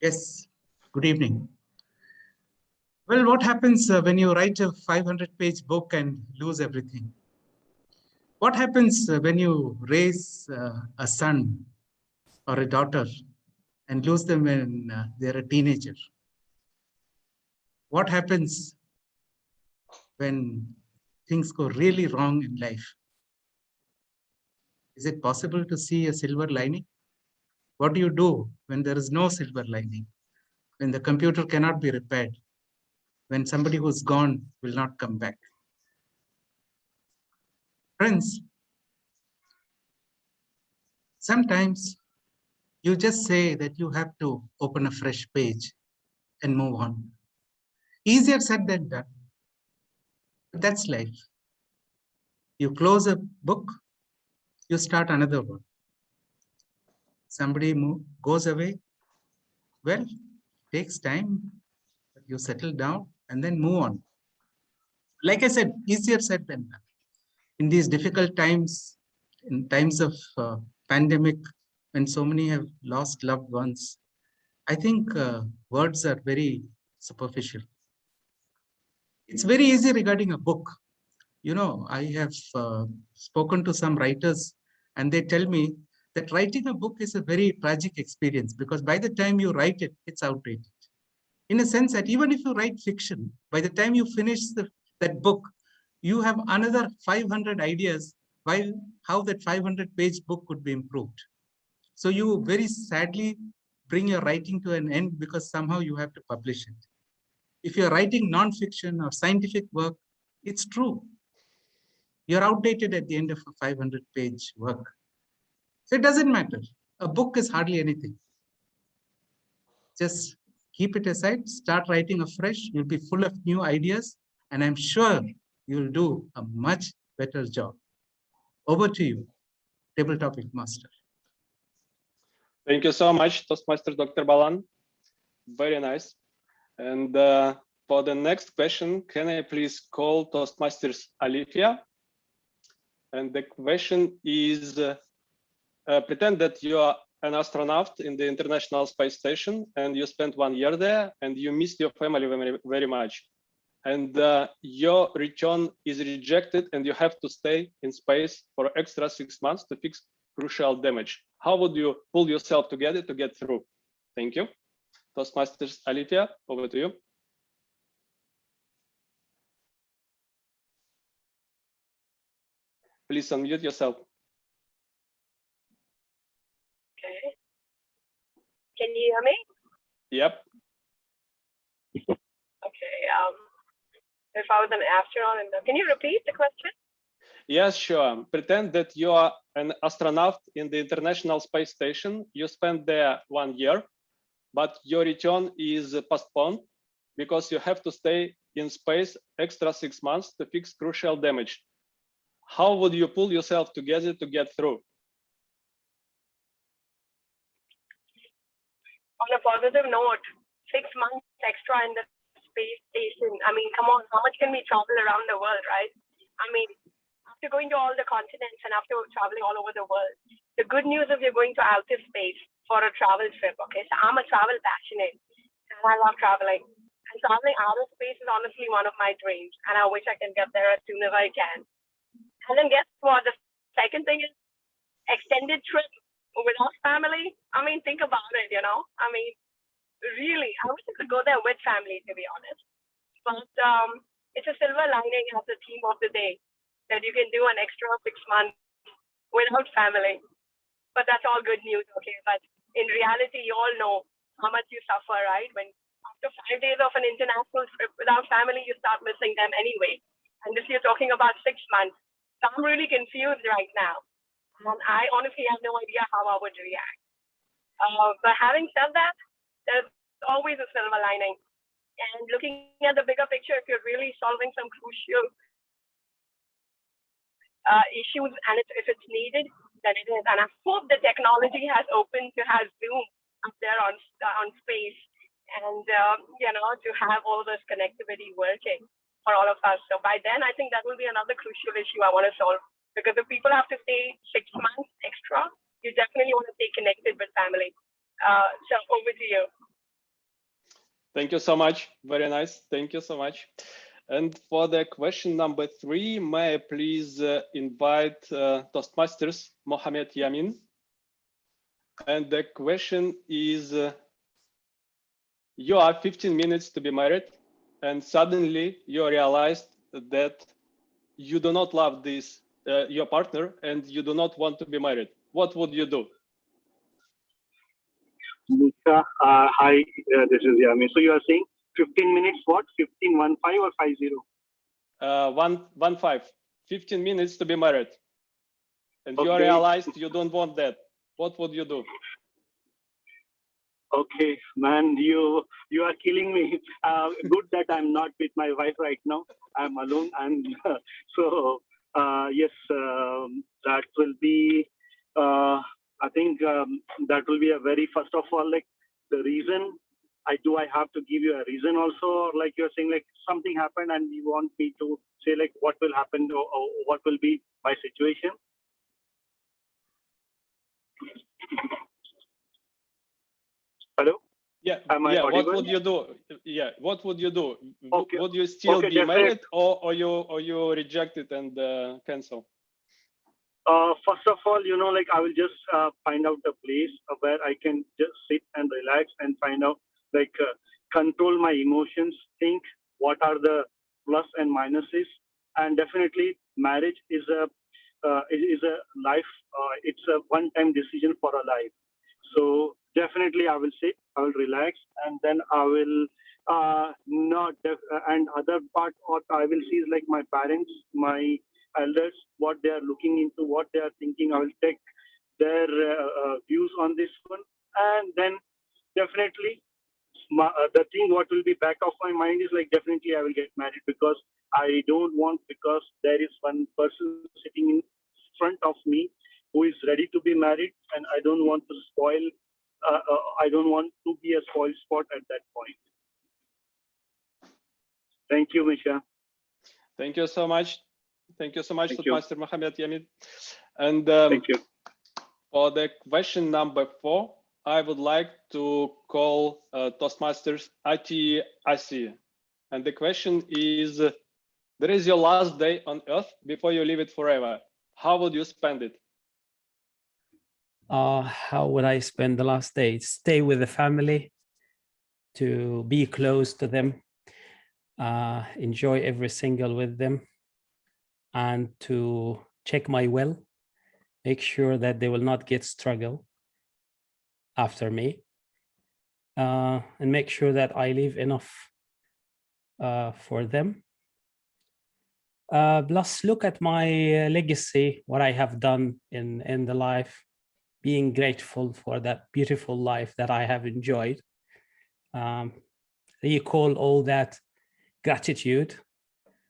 yes, good evening. Well, what happens when you write a 500-page book and lose everything? What happens when you raise a son or a daughter and lose them when they're a teenager? What happens when things go really wrong in life? Is it possible to see a silver lining? What do you do when there is no silver lining? When the computer cannot be repaired? When somebody who's gone will not come back? Friends, sometimes you just say that you have to open a fresh page and move on. Easier said than done. But that's life. You close a book, you start another one. Somebody goes away, well, takes time, but you settle down and then move on. Like I said, easier said than done. In these difficult times, in times of pandemic, when so many have lost loved ones, I think words are very superficial. It's very easy regarding a book. You know, I have spoken to some writers and they tell me that writing a book is a very tragic experience because by the time you write it, it's outdated. In a sense that even if you write fiction, by the time you finish that book, you have another 500 ideas how that 500-page book could be improved. So you very sadly bring your writing to an end because somehow you have to publish it. If you're writing non-fiction or scientific work, it's true. You're outdated at the end of a 500-page work. So it doesn't matter. A book is hardly anything. Just keep it aside, start writing afresh. You'll be full of new ideas, and I'm sure you'll do a much better job. Over to you, table topic master. Thank you so much, Toastmaster Dr. Balan. Very nice. And for the next question, can I please call Toastmasters Alifia? And the question is, pretend that you are an astronaut in the International Space Station and you spent 1 year there and you missed your family very, very much. And your return is rejected and you have to stay in space for extra 6 months to fix crucial damage. How would you pull yourself together to get through? Thank you. Toastmasters Alifia, over to you. Please unmute yourself. Okay. Can you hear me? Yep. Okay. If I was an astronaut, can you repeat the question? Yes, sure. Pretend that you are an astronaut in the International Space Station. You spent there 1 year, but your return is postponed because you have to stay in space extra 6 months to fix crucial damage. How would you pull yourself together to get through? On a positive note, 6 months extra in the space station. I mean, come on, how much can we travel around the world, right? I mean, after going to all the continents and after traveling all over the world, the good news is you're going to outer space for a travel trip, okay? So I'm a travel passionate and I love traveling. And traveling out of space is honestly one of my dreams and I wish I can get there as soon as I can. And then guess what? The second thing is extended trip without family. I mean, think about it, you know? I mean, really, I wish I could go there with family, to be honest. But it's a silver lining as the theme of the day that you can do an extra 6 months without family. But that's all good news, okay? But in reality, you all know how much you suffer, right? When after 5 days of an international trip without family, you start missing them anyway. And this you're talking about 6 months. So I'm really confused right now. And I honestly have no idea how I would react. But having said that, there's always a silver lining. And looking at the bigger picture, if you're really solving some crucial issues and if it's needed, then it is. And I hope the technology has opened to have Zoom up there on space and, you know, to have all this connectivity working for all of us. So by then, I think that will be another crucial issue I want to solve. Because if people have to stay 6 months extra, you definitely want to stay connected with family. So over to you. Thank you so much. Very nice. Thank you so much. And for the question number 3, may I please invite Toastmasters Mohamed Yamin. And the question is, you are 15 minutes to be married, and suddenly you realized that you do not love this your partner and you do not want to be married. What would you do? Hi, this is Yami. So you are saying 15 minutes, what? 15, 15 or 50? 15. 15 minutes to be married. And okay. You realized you don't want that. What would you do? Okay, man, you are killing me. Good that I'm not with my wife right now. I'm alone. And so yes, that will be, I think that will be a very, first of all, like the reason, I have to give you a reason also, or like you're saying, like something happened and you want me to say like what will happen or what will be my situation? Hello? Yeah. Am I What audible? would you do? Yeah. What would you do? Okay. Would you still Okay, be definitely. married, or you reject it and cancel? First of all, like I will just find out a place where I can just sit and relax and find out, like control my emotions, think what are the plus and minuses, and definitely marriage is a life. It's a one-time decision for a life. So definitely, I will sit, I will relax, and then I will not. And other part, what I will see is like my parents, my elders, what they are looking into, what they are thinking. I will take their views on this one, and then definitely the thing what will be back of my mind is like definitely I will get married, because I don't want, because there is one person sitting in front of me who is ready to be married, and I don't want to spoil. I don't want to be a spoil spot at that point. Thank you, Misha. Thank you so much. Thank you so much, Toastmaster Mohammed Yamid. And thank you. For the question number 4, I would like to call Toastmasters Ati Asi. And the question is, there is your last day on Earth before you leave it forever. How would you spend it? How would I spend the last day? Stay with the family, to be close to them, enjoy every single with them, and to check my will, make sure that they will not get struggle after me, and make sure that I leave enough for them. Plus, look at my legacy, what I have done in the life, being grateful for that beautiful life that I have enjoyed. Recall all that gratitude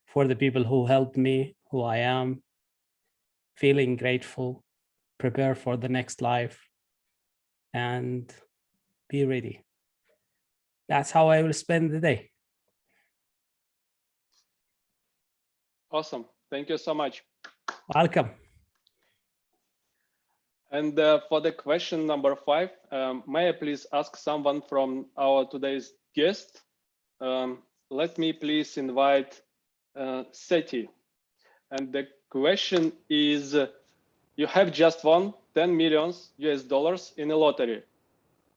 for the people who helped me, who I am, feeling grateful, prepare for the next life, and be ready. That's how I will spend the day. Awesome. Thank you so much. Welcome. And for the question number 5, may I please ask someone from our today's guest? Let me please invite Seti. And the question is, you have just won $10 million US in a lottery,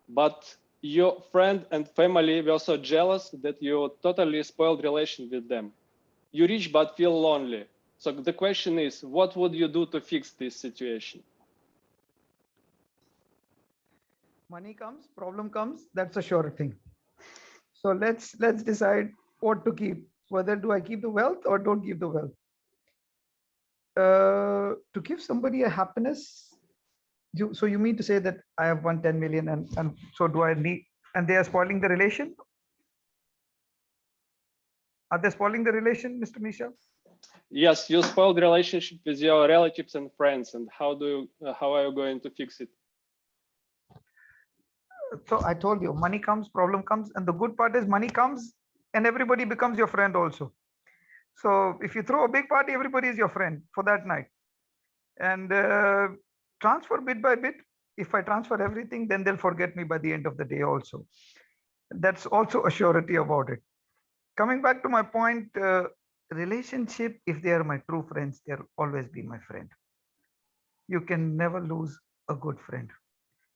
but your friend and family were so jealous that you totally spoiled relation with them. You rich but feel lonely. So the question is, what would you do to fix this situation? Money comes, problem comes, that's a sure thing. So let's decide what to keep. Whether do I keep the wealth or don't keep the wealth? To give somebody a happiness, so you mean to say that I have won 10 million and so do I need, and they are spoiling the relation? Are they spoiling the relation, Mr. Misha? Yes, you spoiled the relationship with your relatives and friends, and how are you going to fix it? So I told you, money comes, problem comes, and the good part is money comes and everybody becomes your friend also. So if you throw a big party, everybody is your friend for that night. And transfer bit by bit. If I transfer everything, then they'll forget me by the end of the day also. That's also a surety about it. Coming back to my point, relationship, if they are my true friends, they'll always be my friend. You can never lose a good friend.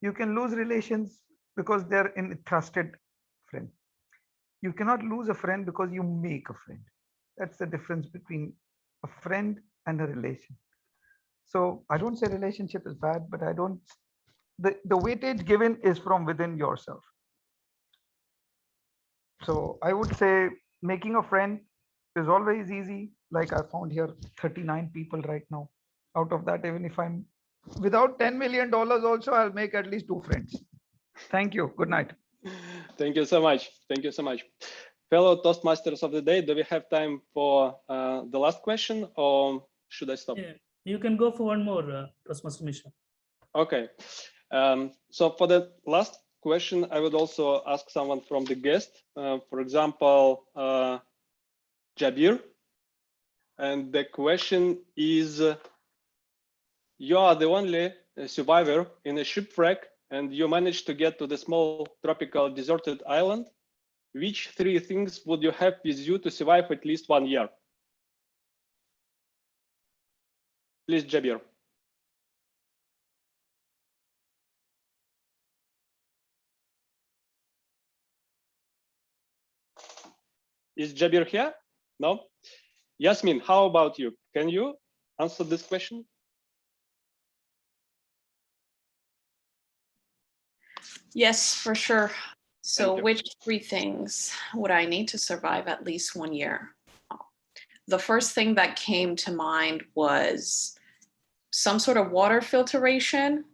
You can lose relations because they're in a trusted friend. You cannot lose a friend because you make a friend. That's the difference between a friend and a relation. So I don't say relationship is bad, but I don't, the weightage given is from within yourself. So I would say making a friend is always easy. Like I found here 39 people right now. Out of that, even if I'm without $10 million also, I'll make at least 2 friends. Thank you. Good night. Thank you so much. Thank you so much. Fellow Toastmasters of the day, do we have time for the last question, or should I stop? Yeah, you can go for one more, Toastmaster Misha. Okay. So for the last question, I would also ask someone from the guest, for example, Jabir. And the question is, you are the only survivor in a shipwreck and you managed to get to the small tropical deserted island. Which three things would you have with you to survive at least 1 year? Please, Jabir. Is Jabir here? No? Yasmin, how about you? Can you answer this question? Yes, for sure. So which three things would I need to survive at least 1 year? The first thing that came to mind was some sort of water filtration,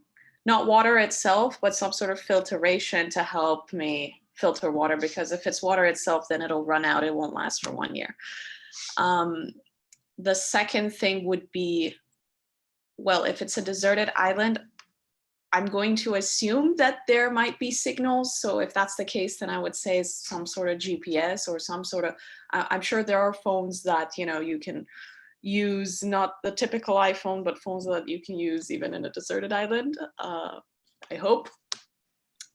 not water itself, but some sort of filtration to help me filter water, because if it's water itself, then it'll run out. It won't last for 1 year. The second thing would be, well, if it's a deserted island, I'm going to assume that there might be signals. So if that's the case, then I would say some sort of GPS or some sort of, I'm sure there are phones that, you know, you can use, not the typical iPhone, but phones that you can use even in a deserted island, I hope.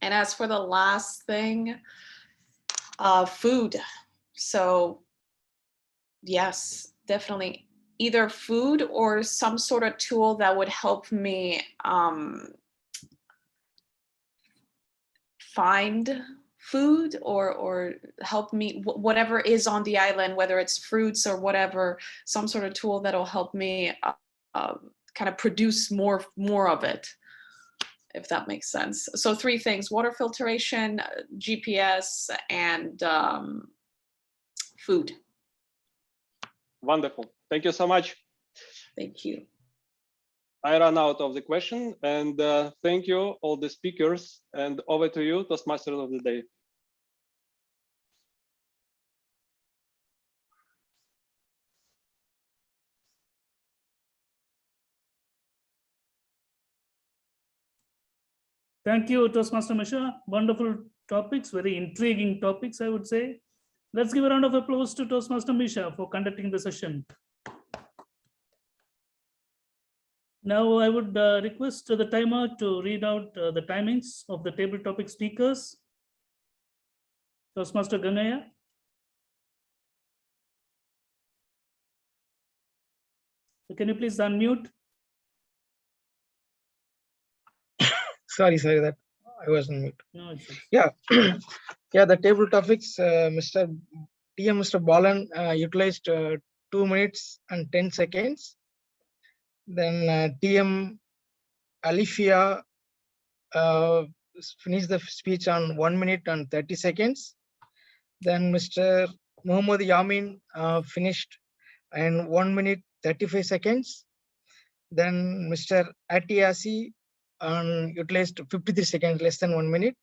And as for the last thing, food. So yes, definitely either food or some sort of tool that would help me find food or help me, whatever is on the island, whether it's fruits or whatever, some sort of tool that'll help me kind of produce more of it, if that makes sense. So three things: water filtration, GPS, and food. Wonderful. Thank you so much. Thank you. I ran out of the question, and thank you, all the speakers, and over to you, Toastmaster of the day. Thank you, Toastmaster Misha. Wonderful topics, very intriguing topics, I would say. Let's give a round of applause to Toastmaster Misha for conducting the session. Now I would request the timer to read out the timings of the table topic speakers. Toastmaster Gangaya. Can you please unmute? Sorry, that I was on mute. No, it's okay. Yeah, yeah. The table topics, Mr. Balan utilized 2 minutes and 10 seconds. Then TM Alifia finished the speech on 1 minute and 30 seconds. Then Mr. Muhammad Yamin finished in 1 minute 35 seconds. Then Mr. Atiasi utilized 53 seconds, less than 1 minute.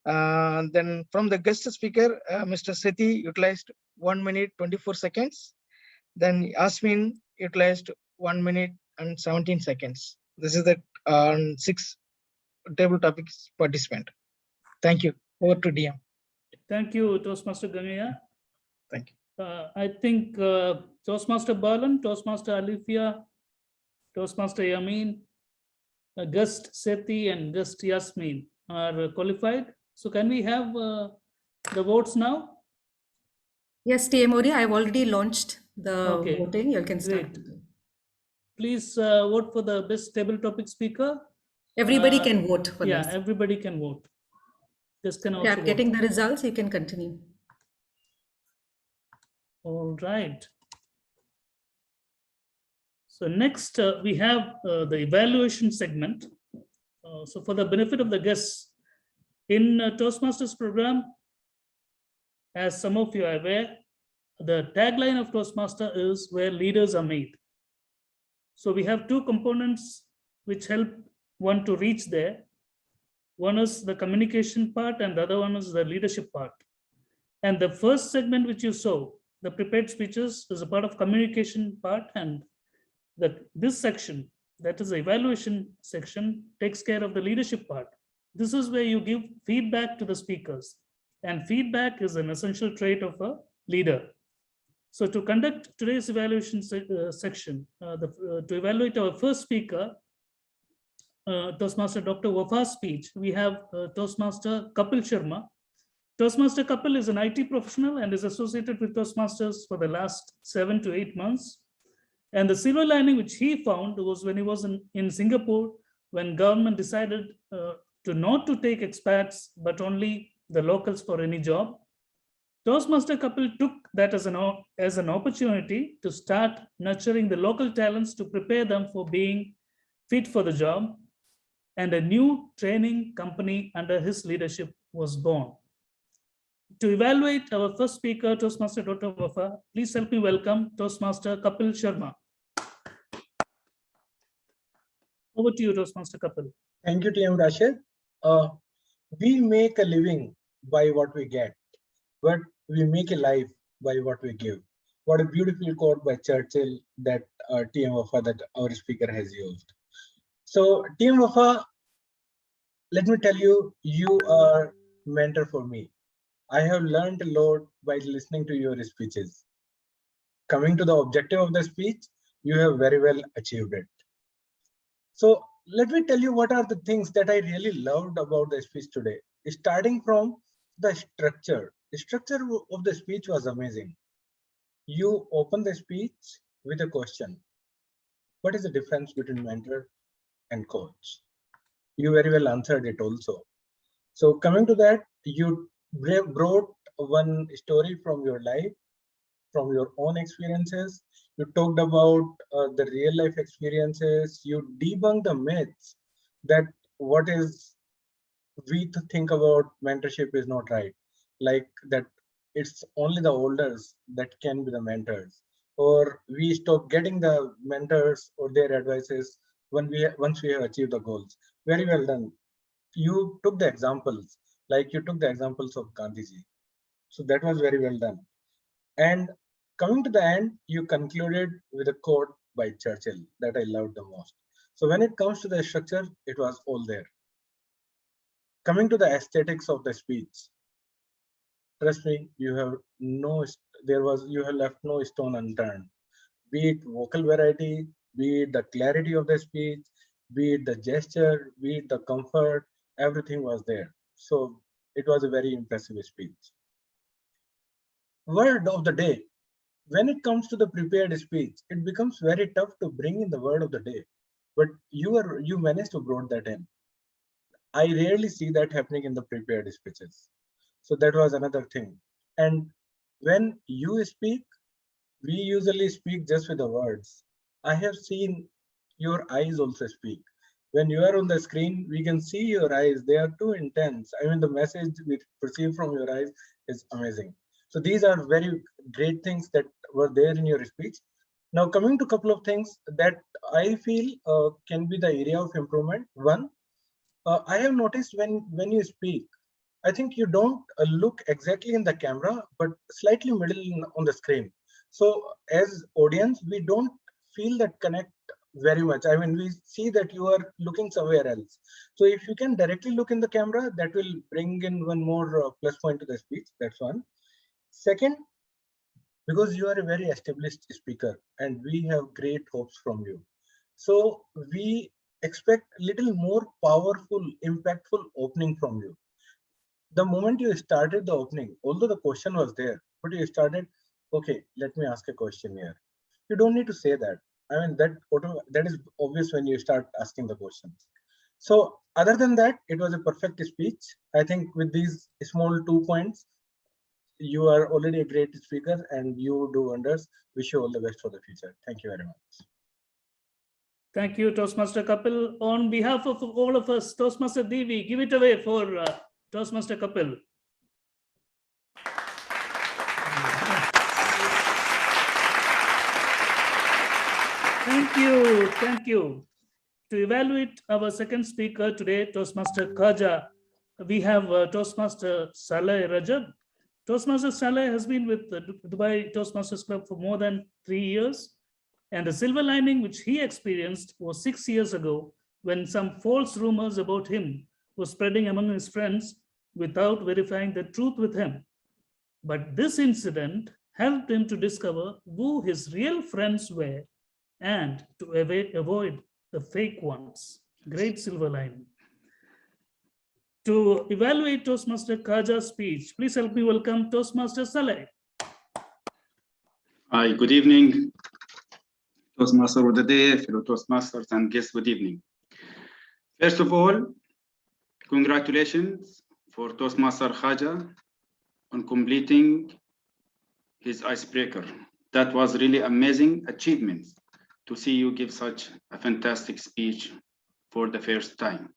Then from the guest speaker, Mr. Sethi utilized 1 minute 24 seconds. Then Yasmin utilized 1 minute and 17 seconds. This is the 6 table topics participant. Thank you. Over to DM. Thank you, Toastmaster Gangaya. Thank you. I think Toastmaster Balan, Toastmaster Alifia, Toastmaster Yamin, guest Sethi, and guest Yasmin are qualified. So can we have the votes now? Yes, TMOD, I've already launched the voting. You can start. Great. Please vote for the best table topic speaker. Everybody can vote for this. Yeah, everybody can vote. Just can also If you're getting the results, you can continue. All right. So next we have the evaluation segment. So for the benefit of the guests, in Toastmasters program, as some of you are aware, the tagline of Toastmaster is where leaders are made. So we have 2 components which help one to reach there. One is the communication part and the other one is the leadership part. And the first segment which you saw, the prepared speeches, is a part of communication part, and that this section, that is the evaluation section, takes care of the leadership part. This is where you give feedback to the speakers, and feedback is an essential trait of a leader. So to conduct today's evaluation section, to evaluate our first speaker, Toastmaster Dr. Wafa's speech, we have Toastmaster Kapil Sharma. Toastmaster Kapil is an IT professional and is associated with Toastmasters for the last 7 to 8 months. And the silver lining which he found was when he was in Singapore, when government decided to not to take expats, but only the locals for any job. Toastmaster Kapil took that as an opportunity to start nurturing the local talents to prepare them for being fit for the job. And a new training company under his leadership was born. To evaluate our first speaker, Toastmaster Dr. Wafa, please help me welcome Toastmaster Kapil Sharma. Over to you, Toastmaster Kapil. Thank you, TM Rashid. We make a living by what we get, but we make a life by what we give. What a beautiful quote by Churchill that TM Wafa, that our speaker has used. So TM Wafa, let me tell you, you are mentor for me. I have learned a lot by listening to your speeches. Coming to the objective of the speech, you have very well achieved it. So let me tell you what are the things that I really loved about the speech today. Starting from the structure. The structure of the speech was amazing. You open the speech with a question. What is the difference between mentor and coach? You very well answered it also. So coming to that, you brought one story from your life, from your own experiences. You talked about the real life experiences. You debunked the myths that what is we to think about mentorship is not right. Like that it's only the elders that can be the mentors, or we stop getting the mentors or their advices once we have achieved the goals. Very well done. You took the examples, like you took the examples of Gandhiji. So that was very well done. And coming to the end, you concluded with a quote by Churchill that I loved the most. So when it comes to the structure, it was all there. Coming to the aesthetics of the speech, trust me, you have left no stone unturned. Be it vocal variety, be it the clarity of the speech, be it the gesture, be it the comfort, everything was there. So it was a very impressive speech. Word of the day. When it comes to the prepared speech, it becomes very tough to bring in the word of the day. But you managed to bring that in. I rarely see that happening in the prepared speeches. So that was another thing. And when you speak, we usually speak just with the words. I have seen your eyes also speak. When you are on the screen, we can see your eyes. They are too intense. I mean, the message we perceive from your eyes is amazing. So these are very great things that were there in your speech. Now coming to a couple of things that I feel can be the area of improvement. One, I have noticed when you speak, I think you don't look exactly in the camera, but slightly middle on the screen. So as audience, we don't feel that connect very much. I mean, we see that you are looking somewhere else. So if you can directly look in the camera, that will bring in one more plus point to the speech. That's one. Second, because you are a very established speaker and we have great hopes from you. So we expect a little more powerful, impactful opening from you. The moment you started the opening, although the question was there, but you started, okay, let me ask a question here. You don't need to say that. I mean, that is obvious when you start asking the questions. So other than that, it was a perfect speech. I think with these small 2 points, you are already a great speaker and you do wonders. Wish you all the best for the future. Thank you very much. Thank you, Toastmaster Kapil. On behalf of all of us, Toastmaster Devi, give it away for Toastmaster Kapil. Thank you. Thank you. To evaluate our second speaker today, Toastmaster Kaja, we have Toastmaster Saleh Rajab. Toastmaster Saleh has been with the Dubai Toastmasters Club for more than 3 years. And the silver lining which he experienced was 6 years ago when some false rumors about him were spreading among his friends without verifying the truth with him. But this incident helped him to discover who his real friends were and to avoid the fake ones. Great silver lining. To evaluate Toastmaster Kaja's speech, please help me welcome Toastmaster Saleh. Hi, good evening. Toastmaster of the day, fellow Toastmasters and guests, good evening. First of all, congratulations for Toastmaster Kaja on completing his icebreaker. That was really amazing achievement to see you give such a fantastic speech for the first time.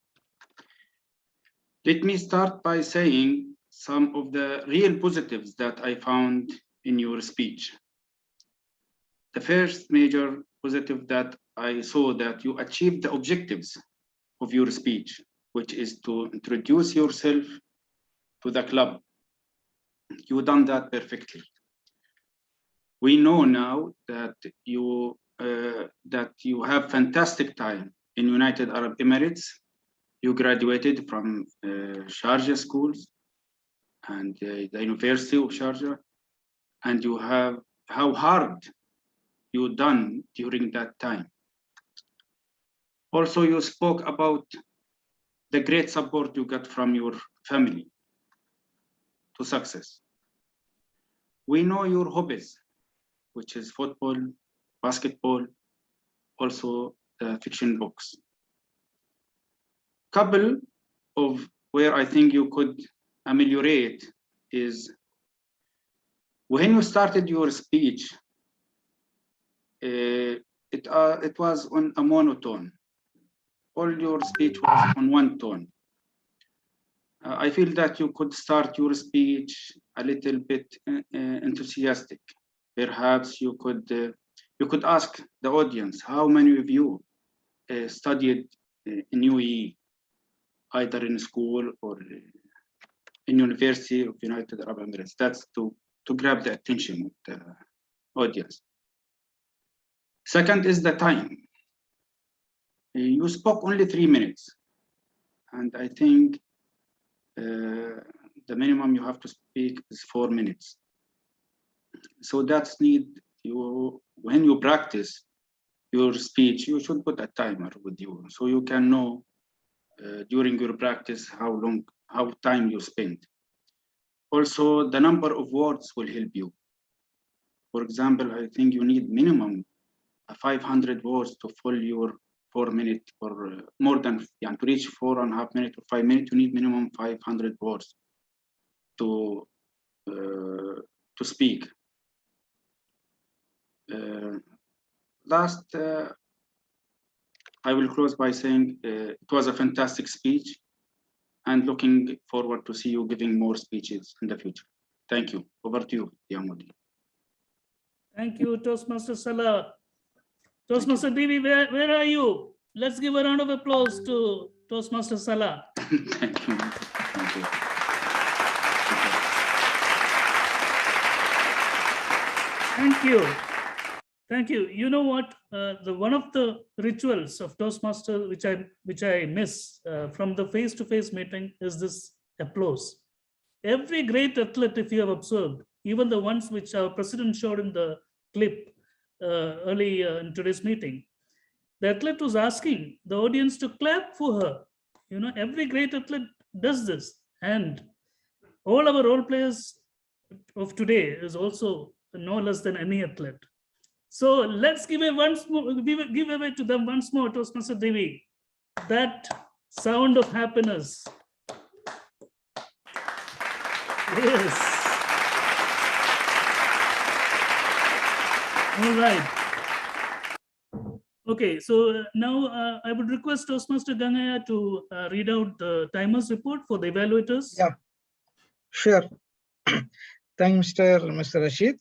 Let me start by saying some of the real positives that I found in your speech. The first major positive that I saw that you achieved the objectives of your speech, which is to introduce yourself to the club. You've done that perfectly. We know now that you have fantastic time in United Arab Emirates. You graduated from Sharjah schools and the University of Sharjah, and you have how hard you done during that time. Also, you spoke about the great support you got from your family to success. We know your hobbies, which is football, basketball, also the fiction books. Couple of where I think you could ameliorate is when you started your speech, it was on a monotone. All your speech was on one tone. I feel that you could start your speech a little bit enthusiastic. Perhaps you could ask the audience, how many of you studied in UAE, either in school or in University of United Arab Emirates? That's to grab the attention of the audience. Second is the time. You spoke only 3 minutes, and I think the minimum you have to speak is 4 minutes. So that's need you when you practice your speech, you should put a timer with you so you can know during your practice how time you spend. Also, the number of words will help you. For example, I think you need minimum 500 words to fill your 4 minutes or more than, to reach 4.5 minutes or 5 minutes, you need minimum 500 words to speak. Last, I will close by saying it was a fantastic speech and looking forward to see you giving more speeches in the future. Thank you. Over to you, Ahmed. Thank you, Toastmaster Salah. Toastmaster Devi, where are you? Let's give a round of applause to Toastmaster Salah. Thank you. Thank you. Thank you. Thank you. You know what? One of the rituals of Toastmaster which I miss from the face-to-face meeting is this applause. Every great athlete, if you have observed, even the ones which our president showed in the clip early in today's meeting, the athlete was asking the audience to clap for her. Every great athlete does this, and all our role players of today is also no less than any athlete. So let's give away to them once more, Toastmaster Devi, that sound of happiness. Yes. All right. Okay, so now I would request Toastmaster Gangaya to read out the timer's report for the evaluators. Yeah, sure. Thank you, Mr. Rashid.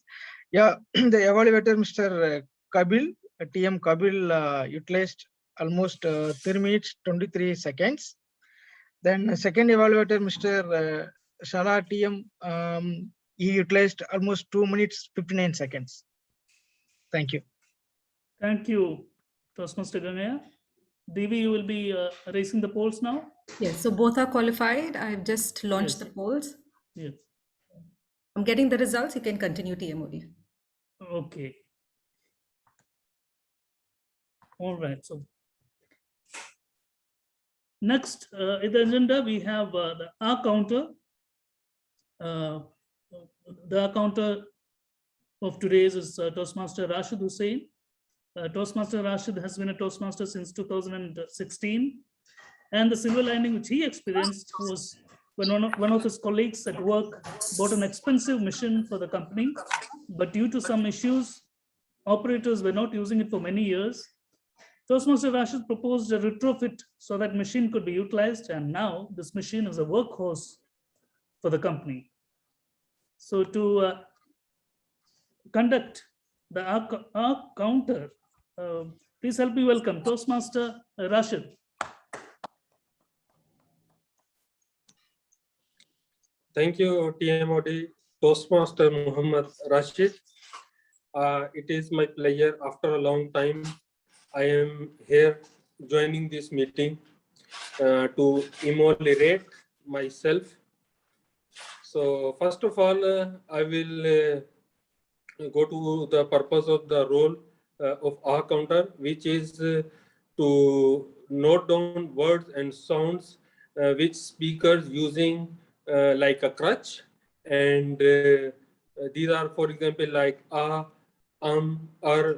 Yeah, the evaluator, Mr. Kabil, TM Kabil, utilized almost 3 minutes, 23 seconds. Then second evaluator, Mr. Salah TM, he utilized almost 2 minutes, 59 seconds. Thank you. Thank you, Toastmaster Gangaya. Devi, you will be raising the polls now? Yes, so both are qualified. I've just launched the polls. Yes. I'm getting the results. You can continue TMOD. Okay. All right. So next in the agenda, we have the R counter. The R counter of today's is Toastmaster Rashid Hussain. Toastmaster Rashid has been a Toastmaster since 2016. And the silver lining which he experienced was when one of his colleagues at work bought an expensive machine for the company, but due to some issues, operators were not using it for many years. Toastmaster Rashid proposed a retrofit so that machine could be utilized, and now this machine is a workhorse for the company. So to conduct the R counter, please help me welcome Toastmaster Rashid. Thank you, TMOD, Toastmaster Muhammad Rashid. It is my pleasure after a long time. I am here joining this meeting to emulate myself. So first of all, I will go to the purpose of the role of R counter, which is to note down words and sounds which speakers using like a crutch, and these are, for example, like or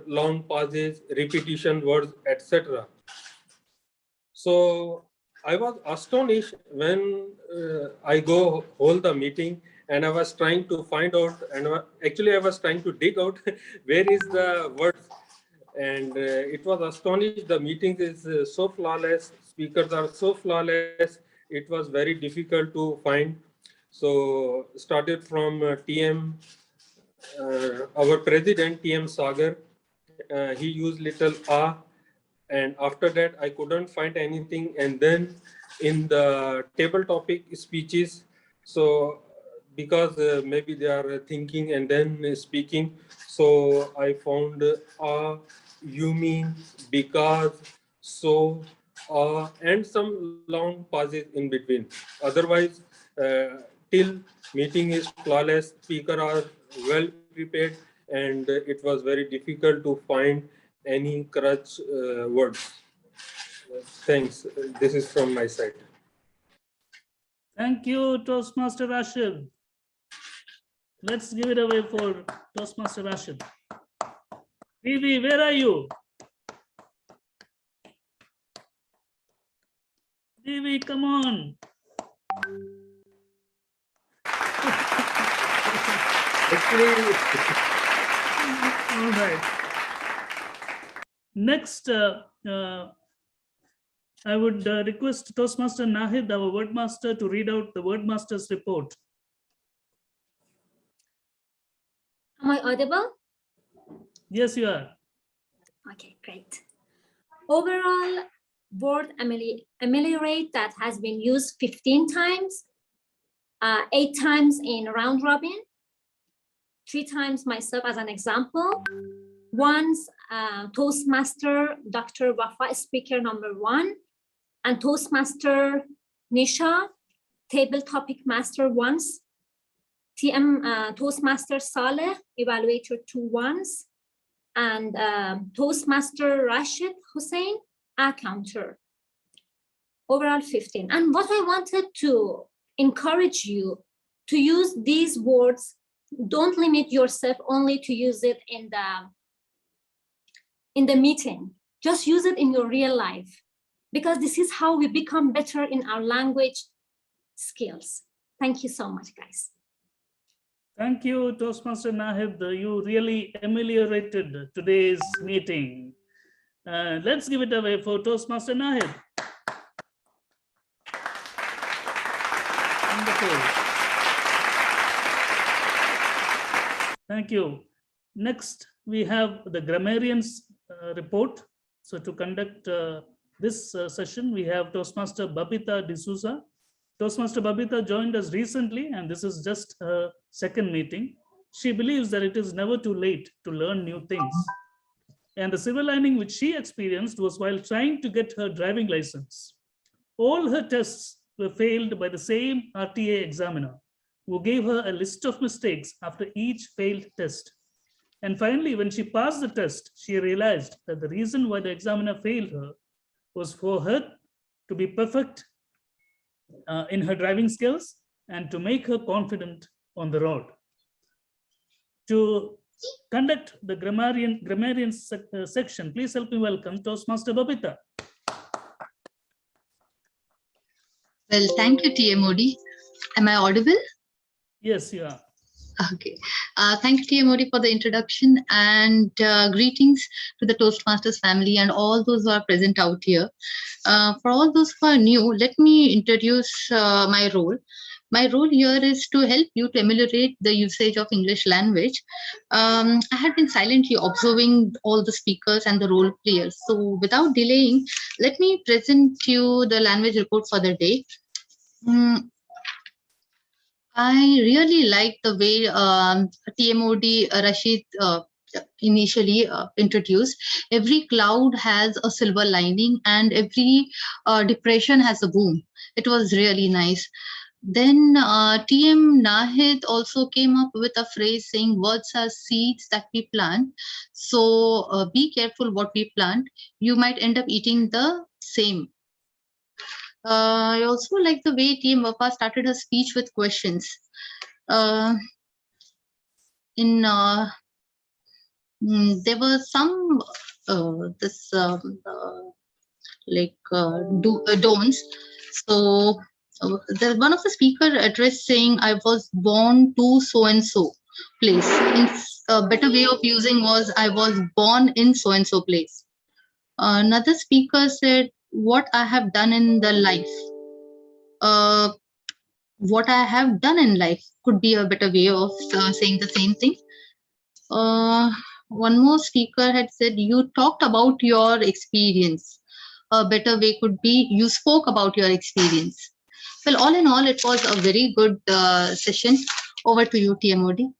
long pauses, repetition words, etc. So I was astonished when I go hold the meeting, and I was trying to find out, and actually I was trying to dig out where is the word, and it was astonished. The meeting is so flawless, speakers are so flawless, it was very difficult to find. So started from TM, our president TM Sagar, he used little and after that I couldn't find anything, and then in the table topic speeches, so because maybe they are thinking and then speaking, so I found you mean, because, so, and some long pauses in between. Otherwise, till meeting is flawless, speaker are well prepared, and it was very difficult to find any crutch words. Thanks. This is from my side. Thank you, Toastmaster Rashid. Let's give it away for Toastmaster Rashid. Vivi, where are you? Vivi, come on. All right. Next, I would request Toastmaster Nahid, our wordmaster, to read out the wordmaster's report. Am I audible? Yes, you are. Okay, great. Overall, word ameliorate that has been used 15 times, 8 times in round robin, 3 times myself as an example, once Toastmaster Dr. Wafa, speaker number 1, and Toastmaster Nisha, table topic master once, TM Toastmaster Saleh, evaluator 2 once, and Toastmaster Rashid Hussain, counter. Overall 15. And what I wanted to encourage you to use these words, don't limit yourself only to use it in the meeting. Just use it in your real life, because this is how we become better in our language skills. Thank you so much, guys. Thank you, Toastmaster Nahid. You really ameliorated today's meeting. Let's give it away for Toastmaster Nahid. Wonderful. Thank you. Next, we have the grammarian's report. So to conduct this session, we have Toastmaster Babita D'Souza. Toastmaster Babita joined us recently, and this is just her second meeting. She believes that it is never too late to learn new things. And the silver lining which she experienced was while trying to get her driving license. All her tests were failed by the same RTA examiner, who gave her a list of mistakes after each failed test. And finally, when she passed the test, she realized that the reason why the examiner failed her was for her to be perfect in her driving skills and to make her confident on the road. To conduct the grammarian section, please help me welcome Toastmaster Babita. Well, thank you, TMOD. Am I audible? Yes, you are. Okay. Thank you, TMOD, for the introduction, and greetings to the Toastmasters family and all those who are present out here. For all those who are new, let me introduce my role. My role here is to help you to ameliorate the usage of English language. I had been silently observing all the speakers and the role players. So without delaying, let me present you the language report for the day. I really like the way TMOD Rashid initially introduced. Every cloud has a silver lining and every depression has a boom. It was really nice. Then TM Nahid also came up with a phrase saying words are seeds that we plant. So be careful what we plant. You might end up eating the same. I also like the way TM Wafa started her speech with questions. There were some don'ts. So there's one of the speaker address saying I was born to so and so place. A better way of using was I was born in so and so place. Another speaker said what I have done in the life. What I have done in life could be a better way of saying the same thing. One more speaker had said you talked about your experience. A better way could be you spoke about your experience. Well, all in all, it was a very good session. Over to you, TMOD.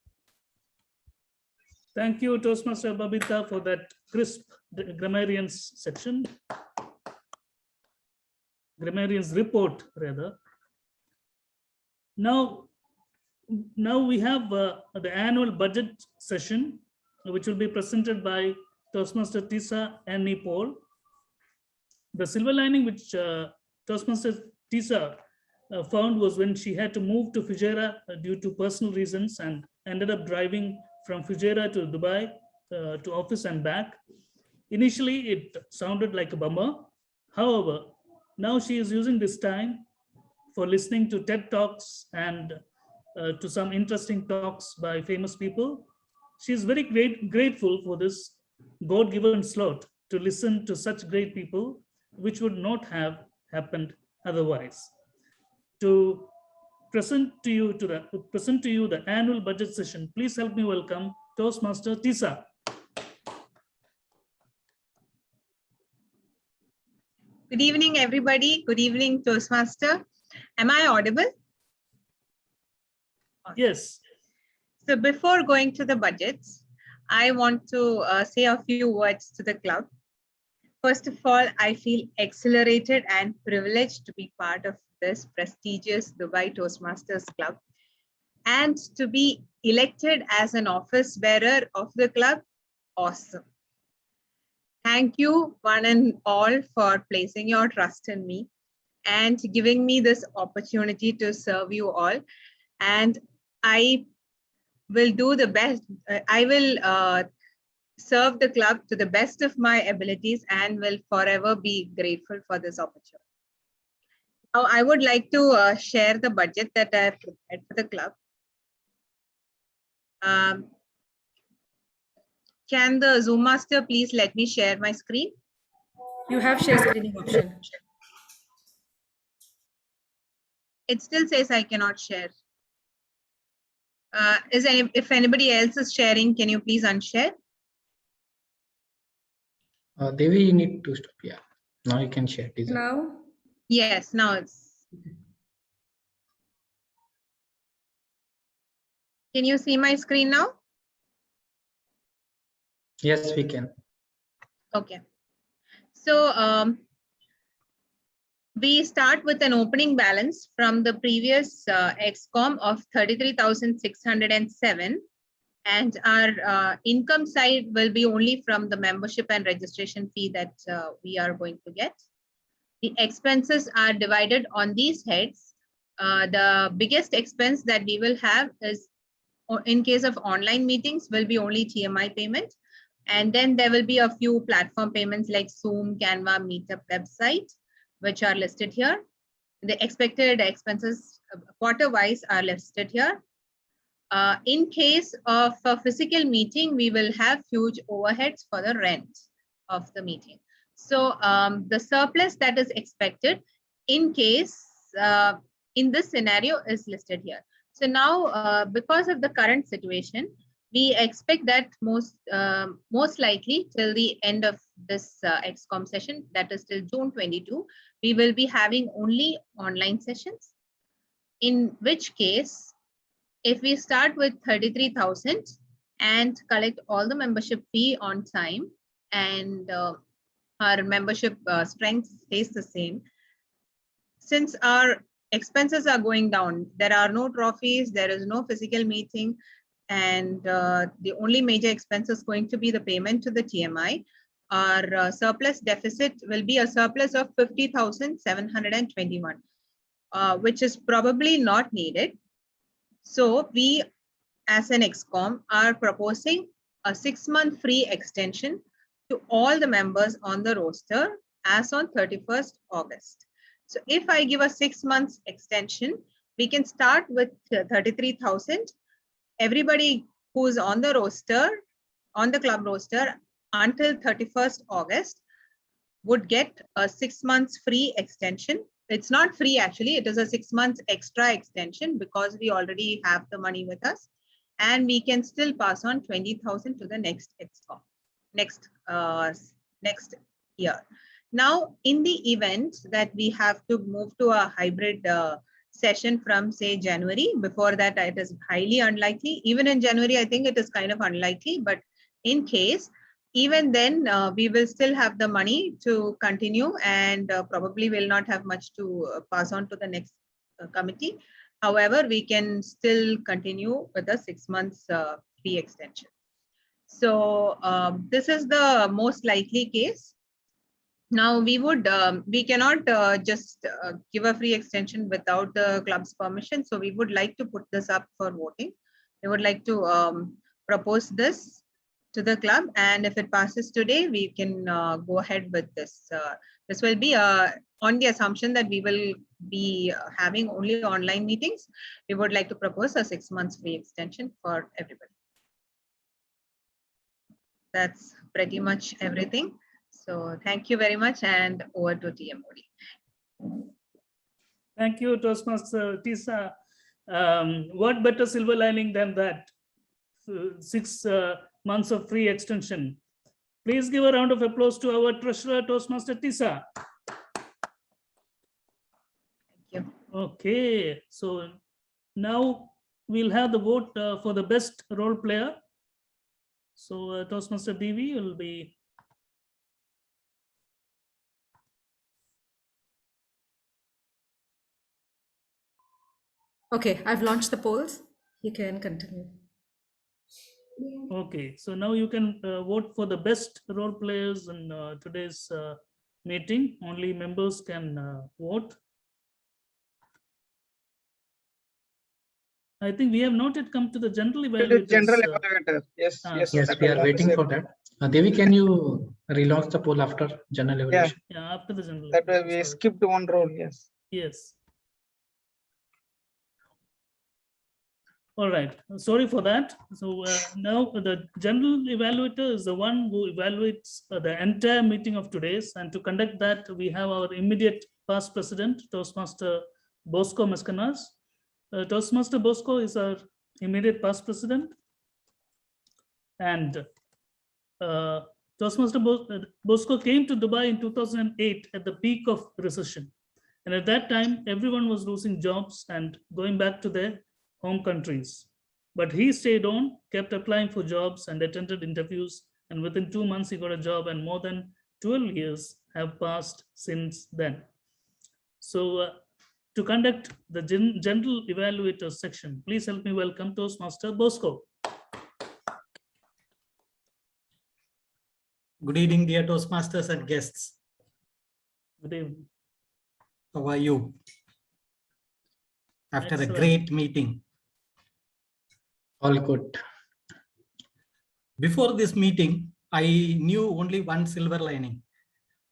Thank you, Toastmaster Babita, for that crisp grammarians section. Grammarians report, rather. Now we have the annual budget session, which will be presented by Toastmaster Tisa and Nepal. The silver lining which Toastmaster Tisa found was when she had to move to Fujairah due to personal reasons and ended up driving from Fujairah to Dubai to office and back. Initially, it sounded like a bummer. However, now she is using this time for listening to TED Talks and to some interesting talks by famous people. She is very grateful for this God-given slot to listen to such great people, which would not have happened otherwise. To present to you the annual budget session, please help me welcome Toastmaster Tisa. Good evening, everybody. Good evening, Toastmaster. Am I audible? Yes. So before going to the budgets, I want to say a few words to the club. First of all, I feel exhilarated and privileged to be part of this prestigious Dubai Toastmasters Club and to be elected as an office bearer of the club. Awesome. Thank you, one and all, for placing your trust in me and giving me this opportunity to serve you all. And I will do the best. I will serve the club to the best of my abilities and will forever be grateful for this opportunity. Now, I would like to share the budget that I have prepared for the club. Can the Zoom master please let me share my screen? You have share screening option. It still says I cannot share. If anybody else is sharing, can you please unshare? Devi, you need to stop. Yeah, now you can share. Now? Yes, now it's. Can you see my screen now? Yes, we can. Okay. So we start with an opening balance from the previous XCOM of 33,607. And our income side will be only from the membership and registration fee that we are going to get. The expenses are divided on these heads. The biggest expense that we will have is, in case of online meetings, will be only TMI payment. And then there will be a few platform payments like Zoom, Canva, Meetup website, which are listed here. The expected expenses quarter-wise are listed here. In case of a physical meeting, we will have huge overheads for the rent of the meeting. So the surplus that is expected in case in this scenario is listed here. So now because of the current situation, we expect that most likely till the end of this XCOM session, that is till June 22, we will be having only online sessions, in which case, if we start with 33,000 and collect all the membership fee on time, and our membership strength stays the same, since our expenses are going down, there are no trophies, there is no physical meeting, and the only major expense is going to be the payment to the TMI. Our surplus deficit will be a surplus of 50,721, which is probably not needed. So we, as an XCOM, are proposing a 6-month free extension to all the members on the roster as on 31st August. So if I give a 6 months extension, we can start with 33,000. Everybody who's on the roster, on the club roster until 31st August would get a 6 months free extension. It's not free, actually. It is a 6 months extra extension because we already have the money with us, and we can still pass on 20,000 to the next XCOM, next year. Now, in the event that we have to move to a hybrid session from, say, January, before that it is highly unlikely. Even in January, I think it is kind of unlikely, but in case, even then, we will still have the money to continue, and probably will not have much to pass on to the next committee. However, we can still continue with the 6 months free extension. So this is the most likely case. Now we cannot just give a free extension without the club's permission. So we would like to put this up for voting. We would like to propose this to the club, and if it passes today, we can go ahead with this. This will be on the assumption that we will be having only online meetings. We would like to propose a 6 months free extension for everybody. That's pretty much everything. So thank you very much, and over to TMOD. Thank you, Toastmaster Tisa. What better silver lining than that? 6 months of free extension. Please give a round of applause to our treasurer, Toastmaster Tisa. Thank you. Okay, so now we'll have the vote for the best role player. So Toastmaster Devi will be. Okay, I've launched the polls. You can continue. Okay, so now you can vote for the best role players in today's meeting. Only members can vote. I think we have not yet come to the general evaluators. General evaluator. Yes, yes. Yes, we are waiting for that. Devi, can you relaunch the poll after general evaluation? Yeah, after the general. That way we skipped one role. Yes. Yes. All right, sorry for that. So now the general evaluator is the one who evaluates the entire meeting of today's, and to conduct that, we have our immediate past president, Toastmaster Bosco Mascanas. Toastmaster Bosco is our immediate past president, and Toastmaster Bosco came to Dubai in 2008 at the peak of recession, and at that time everyone was losing jobs and going back to their home countries. But he stayed on, kept applying for jobs and attended interviews And within 2 months, he got a job, and more than 12 years have passed since then. So to conduct the general evaluator section, please help me welcome Toastmaster Bosco. Good evening, dear Toastmasters and guests. Good evening. How are you? After Excellent. a great meeting. All good. Before this meeting, I knew only one silver lining,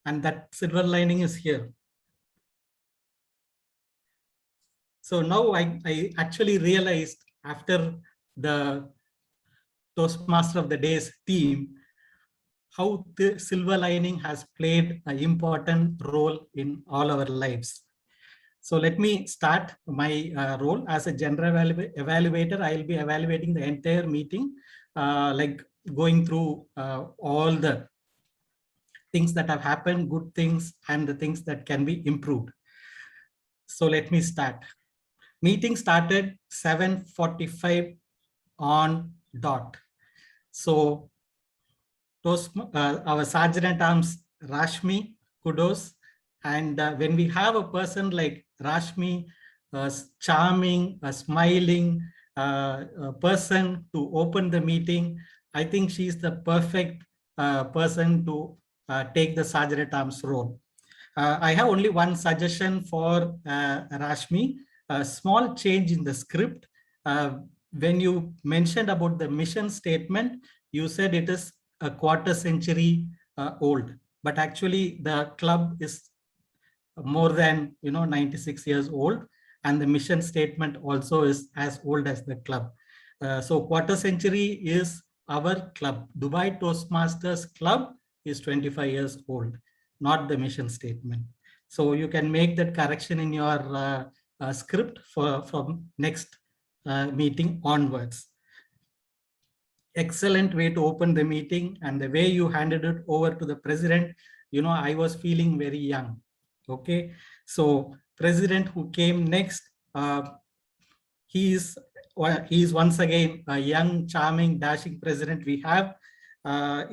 and that silver lining is here. So now I actually realized after the Toastmaster of the Day's theme, how the silver lining has played an important role in all our lives. So let me start my role as a general evaluator. I'll be evaluating the entire meeting, like going through all the things that have happened, good things, and the things that can be improved. So let me start. Meeting started 7:45 on dot. So our Sergeant at Arms, Rashmi, kudos. And when we have a person like Rashmi, charming, smiling person to open the meeting, I think she's the perfect person to take the Sergeant at Arms role. I have only one suggestion for Rashmi, a small change in the script. When you mentioned about the mission statement, you said it is a quarter century old, but actually the club is more than 96 years old, and the mission statement also is as old as the club. So quarter century is our club. Dubai Toastmasters Club is 25 years old, not the mission statement. So you can make that correction in your script from next meeting onwards. Excellent way to open the meeting, and the way you handed it over to the president, I was feeling very young. Okay, so president who came next, he is once again a young, charming, dashing president we have.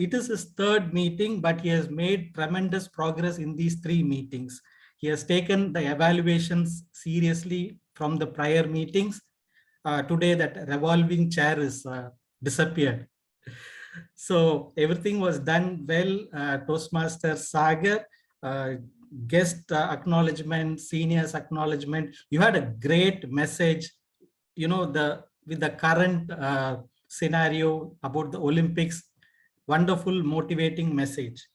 It is his third meeting, but he has made tremendous progress in these 3 meetings. He has taken the evaluations seriously from the prior meetings. Today that revolving chair is disappeared. So everything was done well. Toastmaster Sagar, guest acknowledgement, seniors acknowledgement. You had a great message, with the current scenario about the Olympics. Wonderful, motivating message.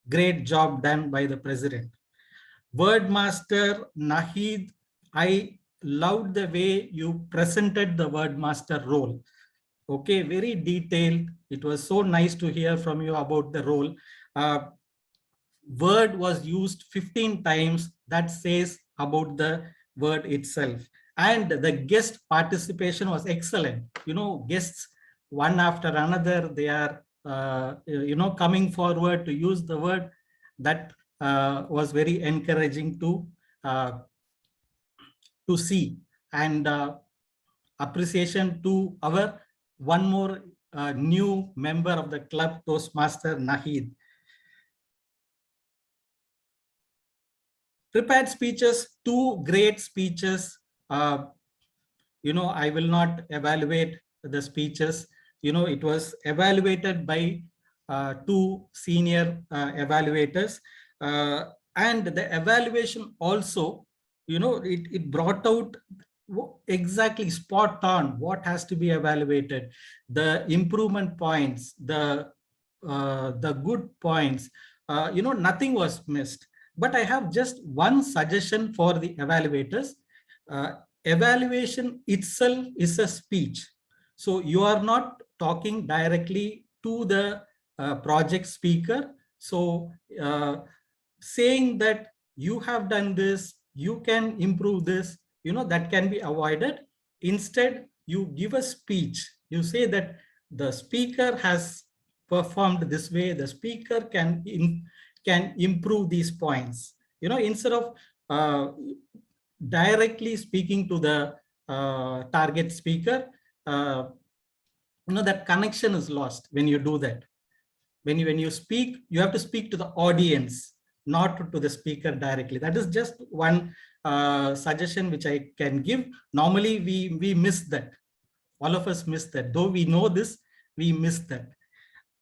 Great job done by the president. Wordmaster Nahid, I loved the way you presented the Wordmaster role. Okay, very detailed. It was so nice to hear from you about the role. Word was used 15 times. That says about the word itself. And the guest participation was excellent. Guests, one after another, they are, coming forward to use the word. That was very encouraging to see. And appreciation to our one more new member of the club, Toastmaster Nahid. Prepared speeches, 2 great speeches. I will not evaluate the speeches. It was evaluated by 2 senior evaluators. And the evaluation also, it brought out exactly spot on what has to be evaluated, the improvement points, the good points, nothing was missed. But I have just one suggestion for the evaluators. Evaluation itself is a speech. So you are not talking directly to the project speaker. So saying that you have done this, you can improve this, that can be avoided. Instead, you give a speech. You say that the speaker has performed this way, the speaker can improve these points. Instead of directly speaking to the target speaker, that connection is lost when you do that. when you speak, you have to speak to the audience, not to the speaker directly. That is just one suggestion which I can give. Normally we miss that. All of us miss that. Though we know this, we miss that.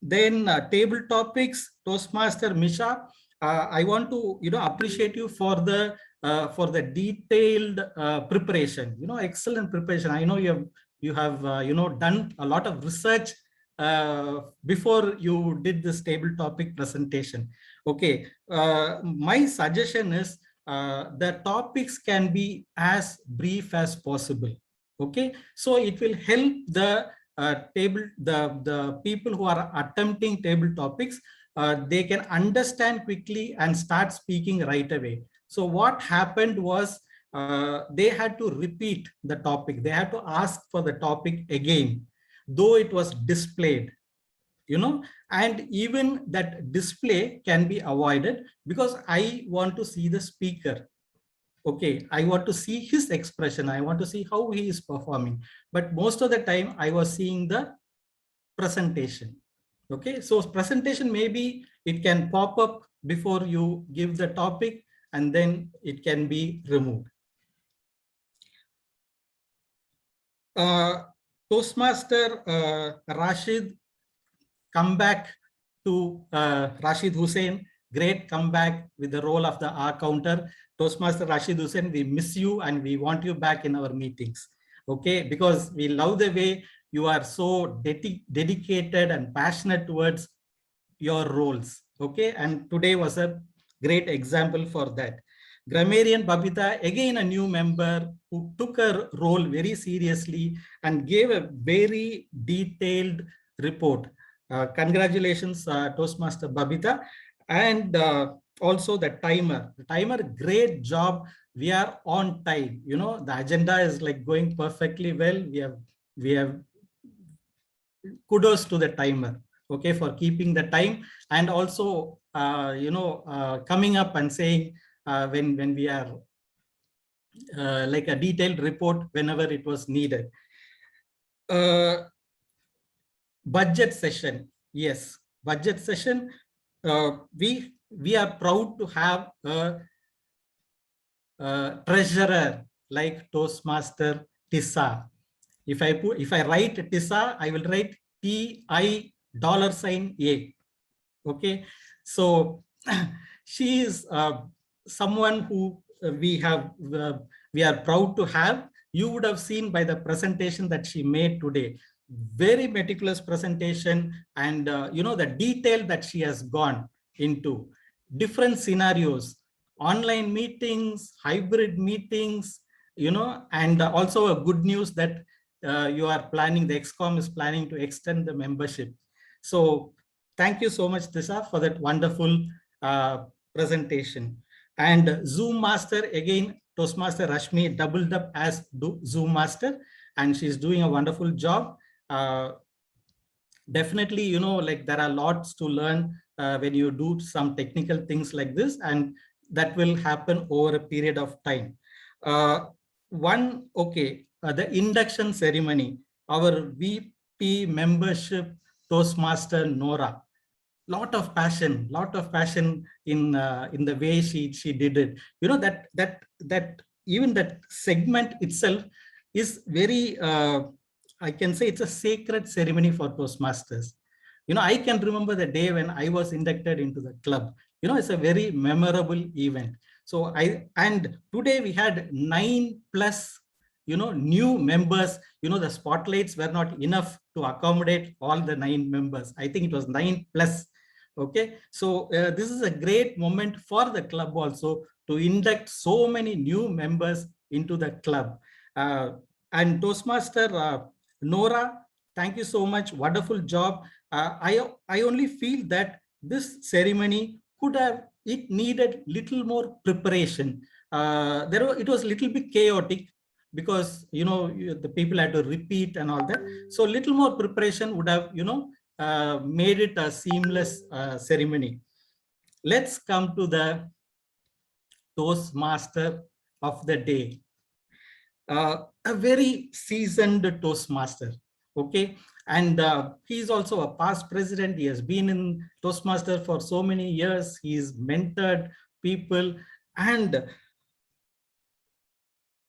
Then table topics, Toastmaster Misha, I want to appreciate you for the detailed preparation. Excellent preparation. I know you have done a lot of research before you did this table topic presentation. Okay, my suggestion is the topics can be as brief as possible. Okay, so it will help the the people who are attempting table topics, they can understand quickly and start speaking right away. So what happened was they had to repeat the topic. They had to ask for the topic again, though it was displayed, and even that display can be avoided because I want to see the speaker. Okay, I want to see his expression. I want to see how he is performing. But most of the time I was seeing the presentation. Okay, so presentation, maybe it can pop up before you give the topic and then it can be removed. Toastmaster Rashid, comeback to Rashid Hussain. Great comeback with the role of the R counter. Toastmaster Rashid Hussain, we miss you and we want you back in our meetings. Okay, because we love the way you are so dedicated and passionate towards your roles. Okay, and today was a great example for that. Grammarian Babita, again a new member who took her role very seriously and gave a very detailed report. Congratulations, Toastmaster Babita. And also the timer, great job. We are on time. The agenda is like going perfectly well. We have kudos to the timer, okay, for keeping the time, and also coming up and saying when we are like a detailed report whenever it was needed. Budget session, yes, budget session. We are proud to have a treasurer like Toastmaster Tissa. If I write Tissa, I will write TI $A. Okay, so she is someone who we are proud to have. You would have seen by the presentation that she made today. Very meticulous presentation, and the detail that she has gone into different scenarios, online meetings, hybrid meetings, and also a good news that you are planning, the XCOM is planning to extend the membership. So thank you so much, Tissa, for that wonderful presentation. And Zoom Master, again, Toastmaster Rashmi doubled up as Zoom Master, and she's doing a wonderful job. Definitely, like there are lots to learn when you do some technical things like this, and that will happen over a period of time. The induction ceremony, our VP membership Toastmaster Nora, lot of passion in the way she did it. That even that segment itself is very I can say it's a sacred ceremony for Toastmasters. I can remember the day when I was inducted into the club. It's a very memorable event. So and today we had 9+ new members. The spotlights were not enough to accommodate all the 9 members. I think it was 9+. Okay, so this is a great moment for the club also to induct so many new members into the club. And Toastmaster Nora, thank you so much. Wonderful job. I only feel that this ceremony it needed little more preparation. It was a little bit chaotic because the people had to repeat and all that. So little more preparation would have made it a seamless ceremony. Let's come to the Toastmaster of the day. A very seasoned Toastmaster. Okay, And he is also a past president. He has been in Toastmaster for so many years. He's mentored people. And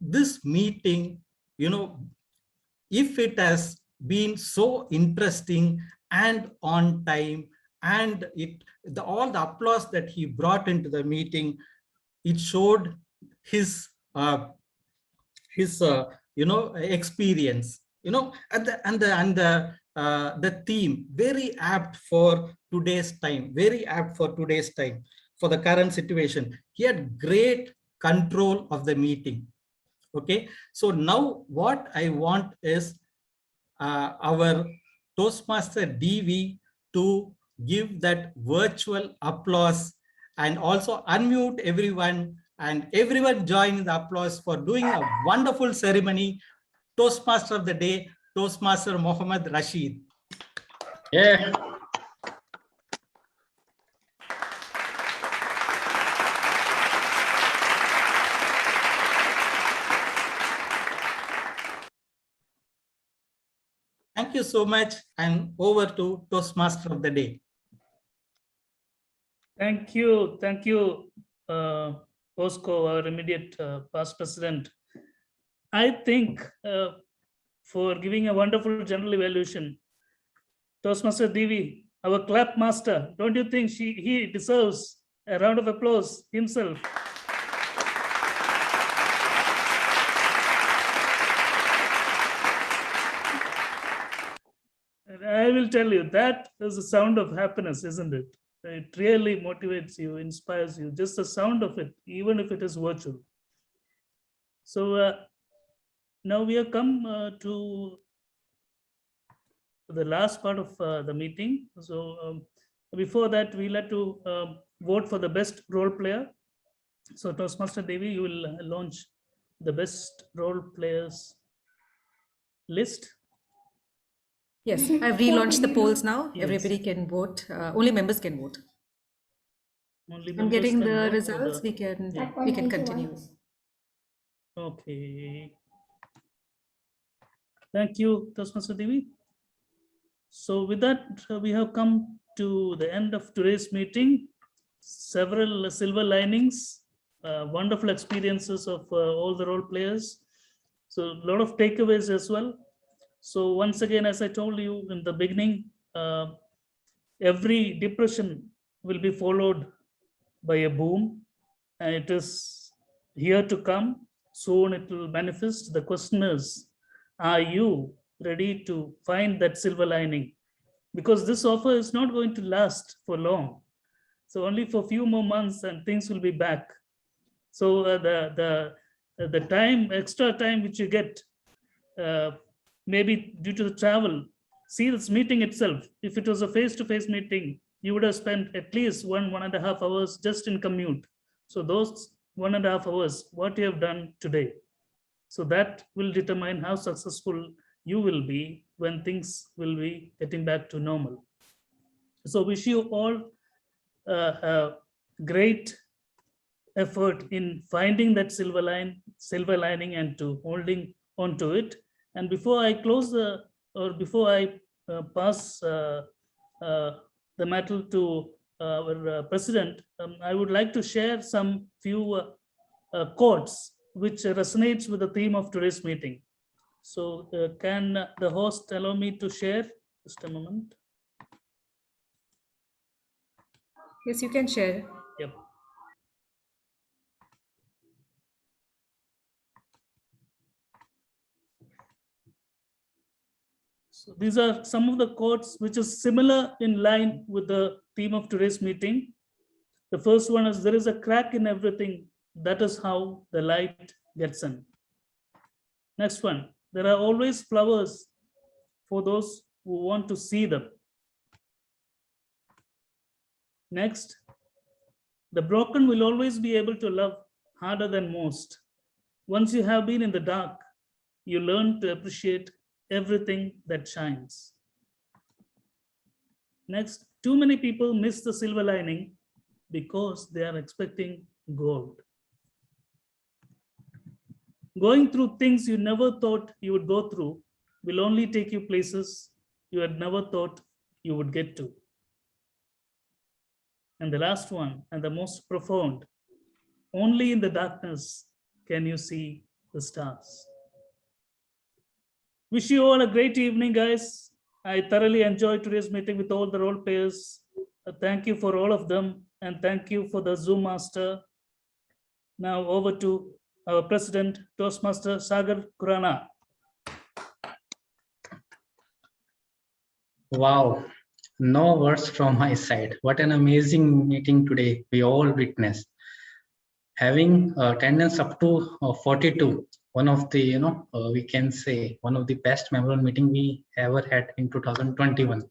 this meeting, if it has been so interesting and on time, and all the applause that he brought into the meeting, it showed his experience, and the theme very apt for today's time, for the current situation. He had great control of the meeting. Okay, so now what I want is our Toastmaster DV to give that virtual applause and also unmute everyone, and everyone join in the applause for doing a wonderful ceremony. Toastmaster of the day, Toastmaster Mohammed Rashid. Yeah. Thank you so much, and over to Toastmaster of the day. Thank you, Bosco, our immediate past president. I think for giving a wonderful general evaluation, Toastmaster DV, our clap master, don't you think he deserves a round of applause himself? I will tell you, that is a sound of happiness, isn't it? It really motivates you, inspires you, just the sound of it, even if it is virtual. So now we have come to the last part of the meeting. So before that, we'll have to vote for the best role player. So Toastmaster Devi, you will launch the best role players list. Yes, I've relaunched the polls now. Yes. Everybody can vote. Only members can vote. Only I'm members getting can the vote, results. or We can continue. Okay. Thank you, Toastmaster Devi. So with that, we have come to the end of today's meeting. Several silver linings, wonderful experiences of all the role players. So a lot of takeaways as well. So once again, as I told you in the beginning, every depression will be followed by a boom, and it is here to come. Soon it will manifest. The question is, are you ready to find that silver lining? Because this offer is not going to last for long. So only for a few more months and things will be back. So the time, extra time which you get, maybe due to the travel, see this meeting itself. If it was a face-to-face meeting, you would have spent at least 1.5 hours just in commute. So those 1.5 hours, what you have done today. So that will determine how successful you will be when things will be getting back to normal. So wish you all a great effort in finding that silver lining and to holding on to it. And before I close before I pass the matter to our president, I would like to share some few quotes which resonates with the theme of today's meeting. So can the host allow me to share? Just a moment. Yes, you can share. Yep. So these are some of the quotes which is similar in line with the theme of today's meeting. The first one is, there is a crack in everything. That is how the light gets in. Next one, there are always flowers for those who want to see them. Next, the broken will always be able to love harder than most. Once you have been in the dark, you learn to appreciate everything that shines. Next, too many people miss the silver lining because they are expecting gold. Going through things you never thought you would go through will only take you places you had never thought you would get to. And the last one, and the most profound, only in the darkness can you see the stars. Wish you all a great evening, guys. I thoroughly enjoyed today's meeting with all the role players. Thank you for all of them, and thank you for the Zoom master. Now over to our president, Toastmaster Sagar Kurana. Wow, no words from my side. What an amazing meeting today we all witnessed. Having attendance up to 42, one of the, we can say one of the best memorable meeting we ever had in 2021.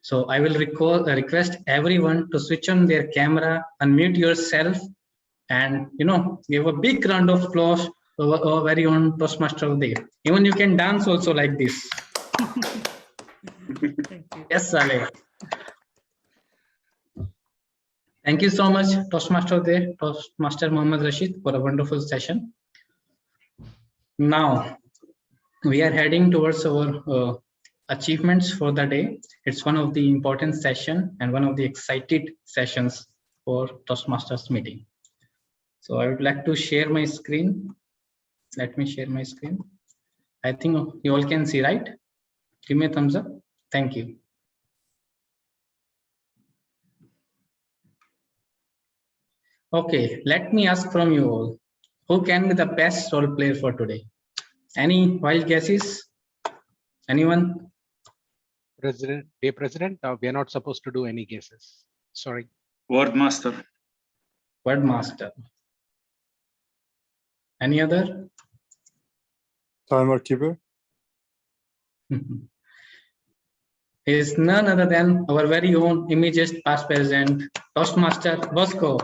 So I will request everyone to switch on their camera, unmute yourself, and give a big round of applause to our very own Toastmaster of the Day. Even you can dance also like this. Yes, Saleh. Thank you so much, Toastmaster of the Day, Toastmaster Mohammad Rashid, for a wonderful session. Now, we are heading towards our achievements for the day. It's one of the important session and one of the excited sessions for Toastmasters meeting. So I would like to share my screen. Let me share my screen. I think you all can see, right? Give me a thumbs up. Thank you. Okay, let me ask from you all, who can be the best role player for today? Any wild guesses? Anyone? President, we are not supposed to do any guesses. Sorry. Word master. Word master. Any other? Timer keeper. Is none other than our very own immediate past present Toastmaster Bosco.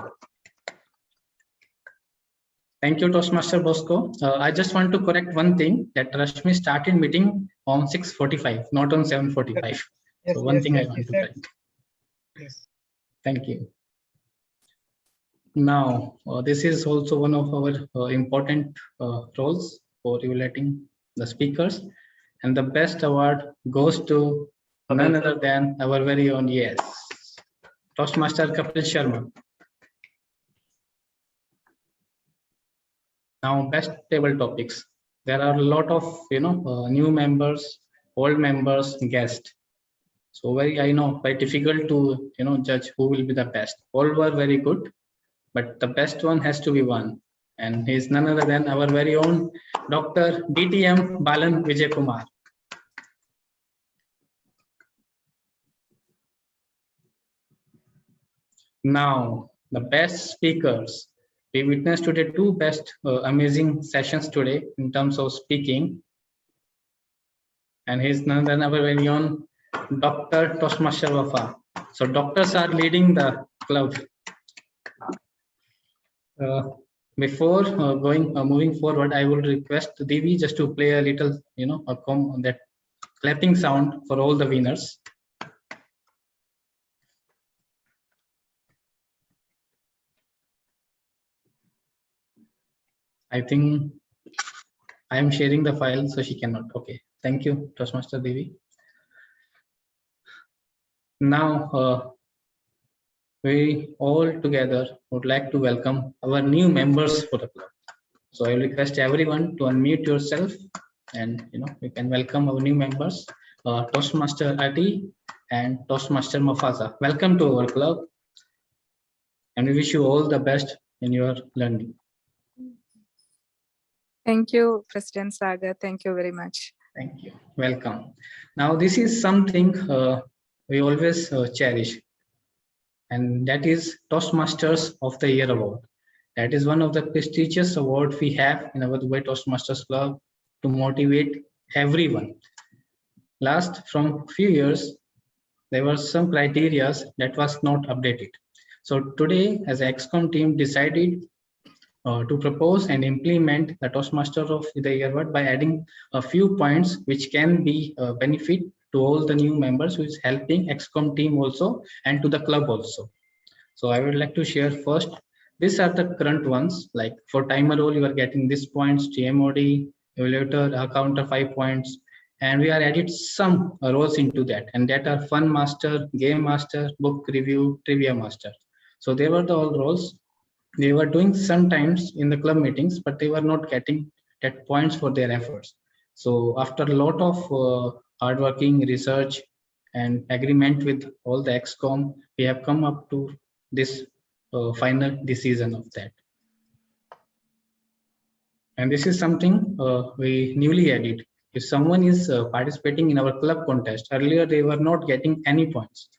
Thank you, Toastmaster Bosco. I just want to correct one thing, that Rashmi started meeting on 6:45, not on 7:45. Yes, so one thing I want to correct. Yes. Thank you. Now, this is also one of our important roles for evaluating the speakers. And the best award goes to none other than our very own, yes, Toastmaster Kapil Sharma. Now, best table topics. There are a lot of new members, old members, guests. So I know very difficult to judge who will be the best. All were very good, but the best one has to be one, and he is none other than our very own Dr. DTM Balan Vijay Kumar. Now, the best speakers. We witnessed today two best amazing sessions today in terms of speaking. And he's none other than our very own Dr. Toastmaster Wafa. So doctors are leading the club. Before moving forward, I will request Devi just to play a little, that clapping sound for all the winners. I think I am sharing the file, so she cannot. Okay, thank you, Toastmaster Devi. Now, we all together would like to welcome our new members for the club. So I will request everyone to unmute yourself, and we can welcome our new members, Toastmaster Ati and Toastmaster Mafaza. Welcome to our club, and we wish you all the best in your learning. Thank you, President Sagar. Thank you very much. Thank you. Welcome. Now, this is something we always cherish, and that is Toastmasters of the Year award. That is one of the prestigious awards we have in our Dubai Toastmasters Club to motivate everyone. From few years, there were some criteria that was not updated. So today, as an ExCom team, decided to propose and implement the Toastmaster of the Year award by adding a few points which can be a benefit to all the new members, who is helping ExCom team also and to the club also. So I would like to share first. These are the current ones. Like for timer role, you are getting these points, TMOD, Evaluator, counter 5 points, And we are added some roles into that, and that are fun master, game master, book review, trivia master. So they were the all roles they were doing sometimes in the club meetings, but they were not getting that points for their efforts. So after a lot of hardworking research and agreement with all the XCOM, we have come up to this final decision of that. And this is something we newly added. If someone is participating in our club contest, earlier they were not getting any points.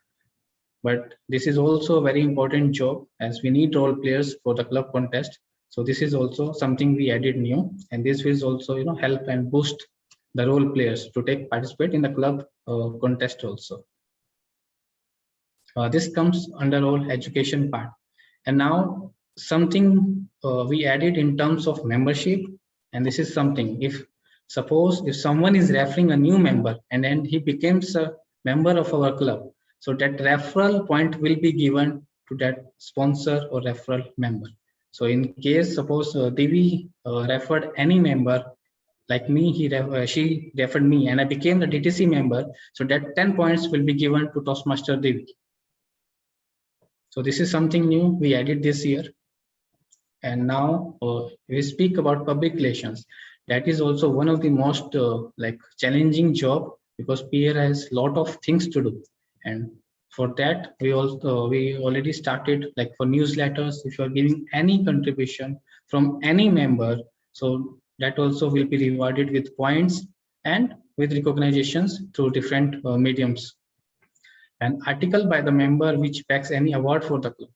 But this is also a very important job as we need role players for the club contest. So this is also something we added new, and this will also help and boost the role players to participate in the club contest also. This comes under all education part. And now something we added in terms of membership, and this is something if someone is referring a new member and then he becomes a member of our club, so that referral point will be given to that sponsor or referral member. So in case suppose Devi referred any member like me, she referred me and I became the DTC member, so that 10 points will be given to Toastmaster Devi. So this is something new we added this year. And now we speak about public relations. That is also one of the most challenging job, because PR has a lot of things to do. And for that, we already started for newsletters. If you are giving any contribution from any member, so that also will be rewarded with points and with recognitions through different mediums. An article by the member which packs any award for the club.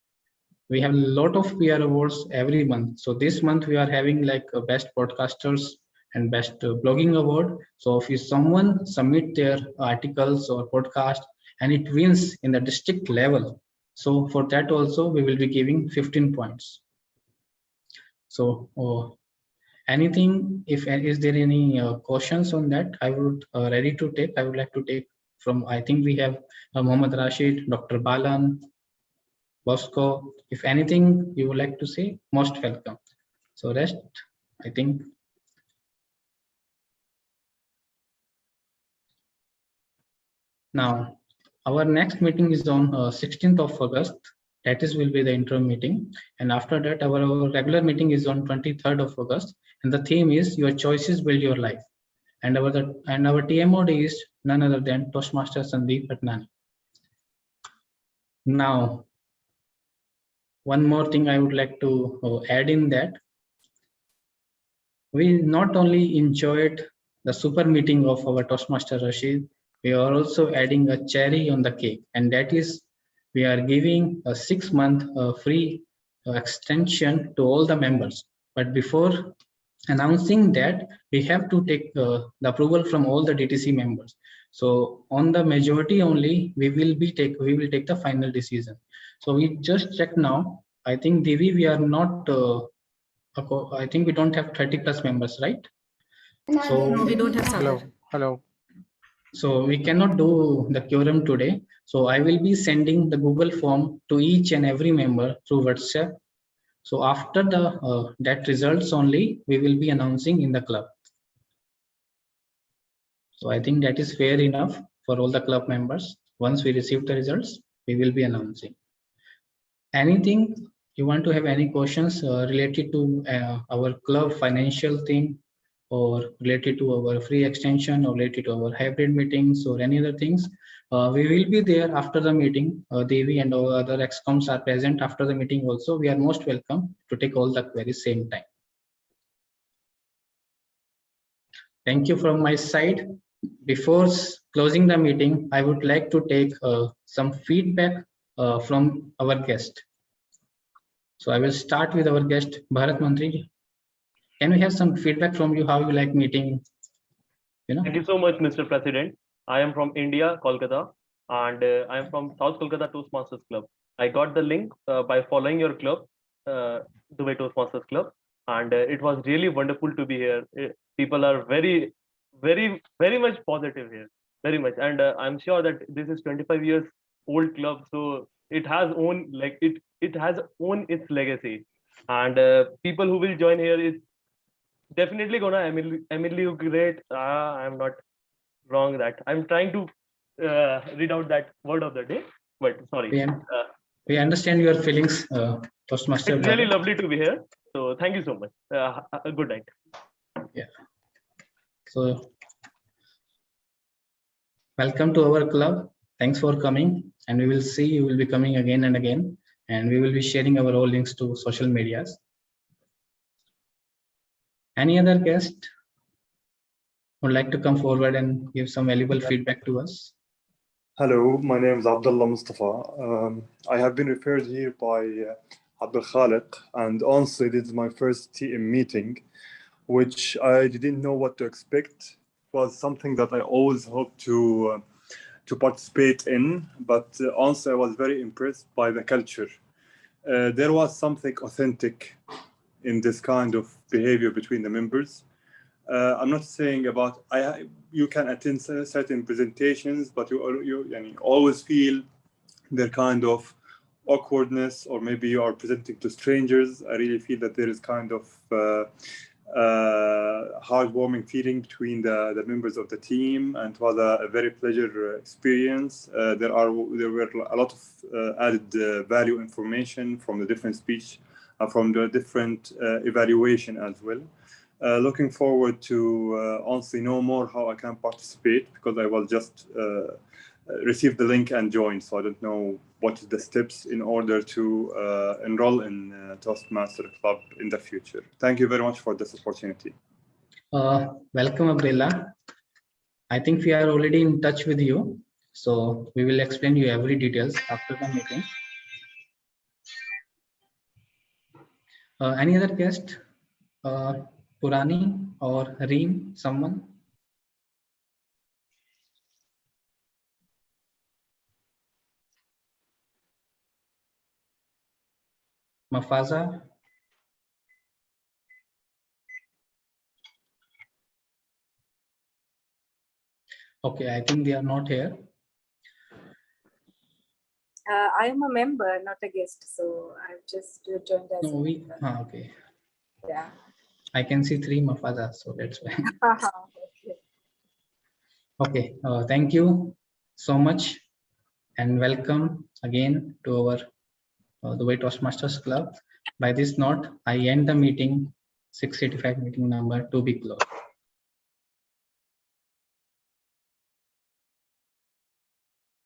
We have a lot of PR awards every month. So this month we are having best podcasters and best blogging award. So if someone submit their articles or podcast and it wins in the district level, so for that also we will be giving 15 points. So anything, is there any questions on that? I would ready to take. I would like to take from, I think we have Mohammad Rashid, Dr. Balan, Bosco. If anything you would like to say, most welcome. So rest, I think. Now, our next meeting is on 16th of August. That will be the interim meeting. And after that, our regular meeting is on 23rd of August. And the theme is Your Choices Build Your Life. And our TMOD is none other than Toastmaster Sandeep Patnani. Now, one more thing I would like to add in that. We not only enjoyed the super meeting of our Toastmaster Rashid, we are also adding a cherry on the cake, and that is we are giving a 6-month free extension to all the members. But before announcing that, we have to take the approval from all the DTC members. So on the majority only, we will take the final decision. So we just check now. I think Devi, we are not. I think we don't have 30+ members, right? So No, we don't have. Hello. So we cannot do the quorum today. So I will be sending the Google form to each and every member through WhatsApp. So after the that results only, we will be announcing in the club. So I think that is fair enough for all the club members. Once we receive the results, we will be announcing. Anything you want to have any questions related to our club financial thing, or related to our free extension, or related to our hybrid meetings, or any other things, we will be there after the meeting. Devi and our other XComs are present after the meeting also. We are most welcome to take all the queries same time. Thank you from my side. Before closing the meeting, I would like to take some feedback from our guest. So I will start with our guest, Bharat Mantri. Can we have some feedback from you, how you like meeting? Thank you so much, Mr. President. I am from India, Kolkata, and I am from South Kolkata Toastmasters Club. I got the link by following your club, Dubai Toastmasters Club, and it was really wonderful to be here. People are very much positive here, very much, and I'm sure that this is 25 years old club, so it has own it has own its legacy, and people who will join here is definitely gonna ameliorate. I'm not wrong that. I'm trying to read out that word of the day, but sorry. We understand your feelings, Toastmaster. It's really lovely to be here. So thank you so much. A good night. Yeah. So welcome to our club. Thanks for coming, and we will see you will be coming again and again, and we will be sharing our all links to social medias. Any other guest would like to come forward and give some valuable feedback to us? Hello, my name is Abdullah Mustafa. I have been referred here by Abdul Khaliq, and honestly, this is my first TM meeting, which I didn't know what to expect. It was something that I always hoped to participate in, but honestly, I was very impressed by the culture. There was something authentic in this kind of behavior between the members. I'm not saying about you can attend certain presentations, but you always feel their kind of awkwardness, or maybe you are presenting to strangers. I really feel that there is kind of heartwarming feeling between the members of the team, and it was a very pleasure experience. There were a lot of added value information from the different speech, from the different evaluation as well. Looking forward to honestly know more how I can participate, because I will just receive the link and join, so I don't know what are the steps in order to enroll in Toastmaster Club in the future. Thank you very much for this opportunity. Welcome, Abdullah. I think we are already in touch with you, so we will explain you every details after the meeting. Any other guest? Purani or Reem, someone? Mafaza? Okay, I think they are not here. I am a member, not a guest, so I've just joined as No, okay. Yeah. I can see 3 Mafazas, so that's why. Okay, thank you so much, and welcome again to our Dubai Toastmasters Club. By this note, I end the meeting, 685 meeting number to be closed.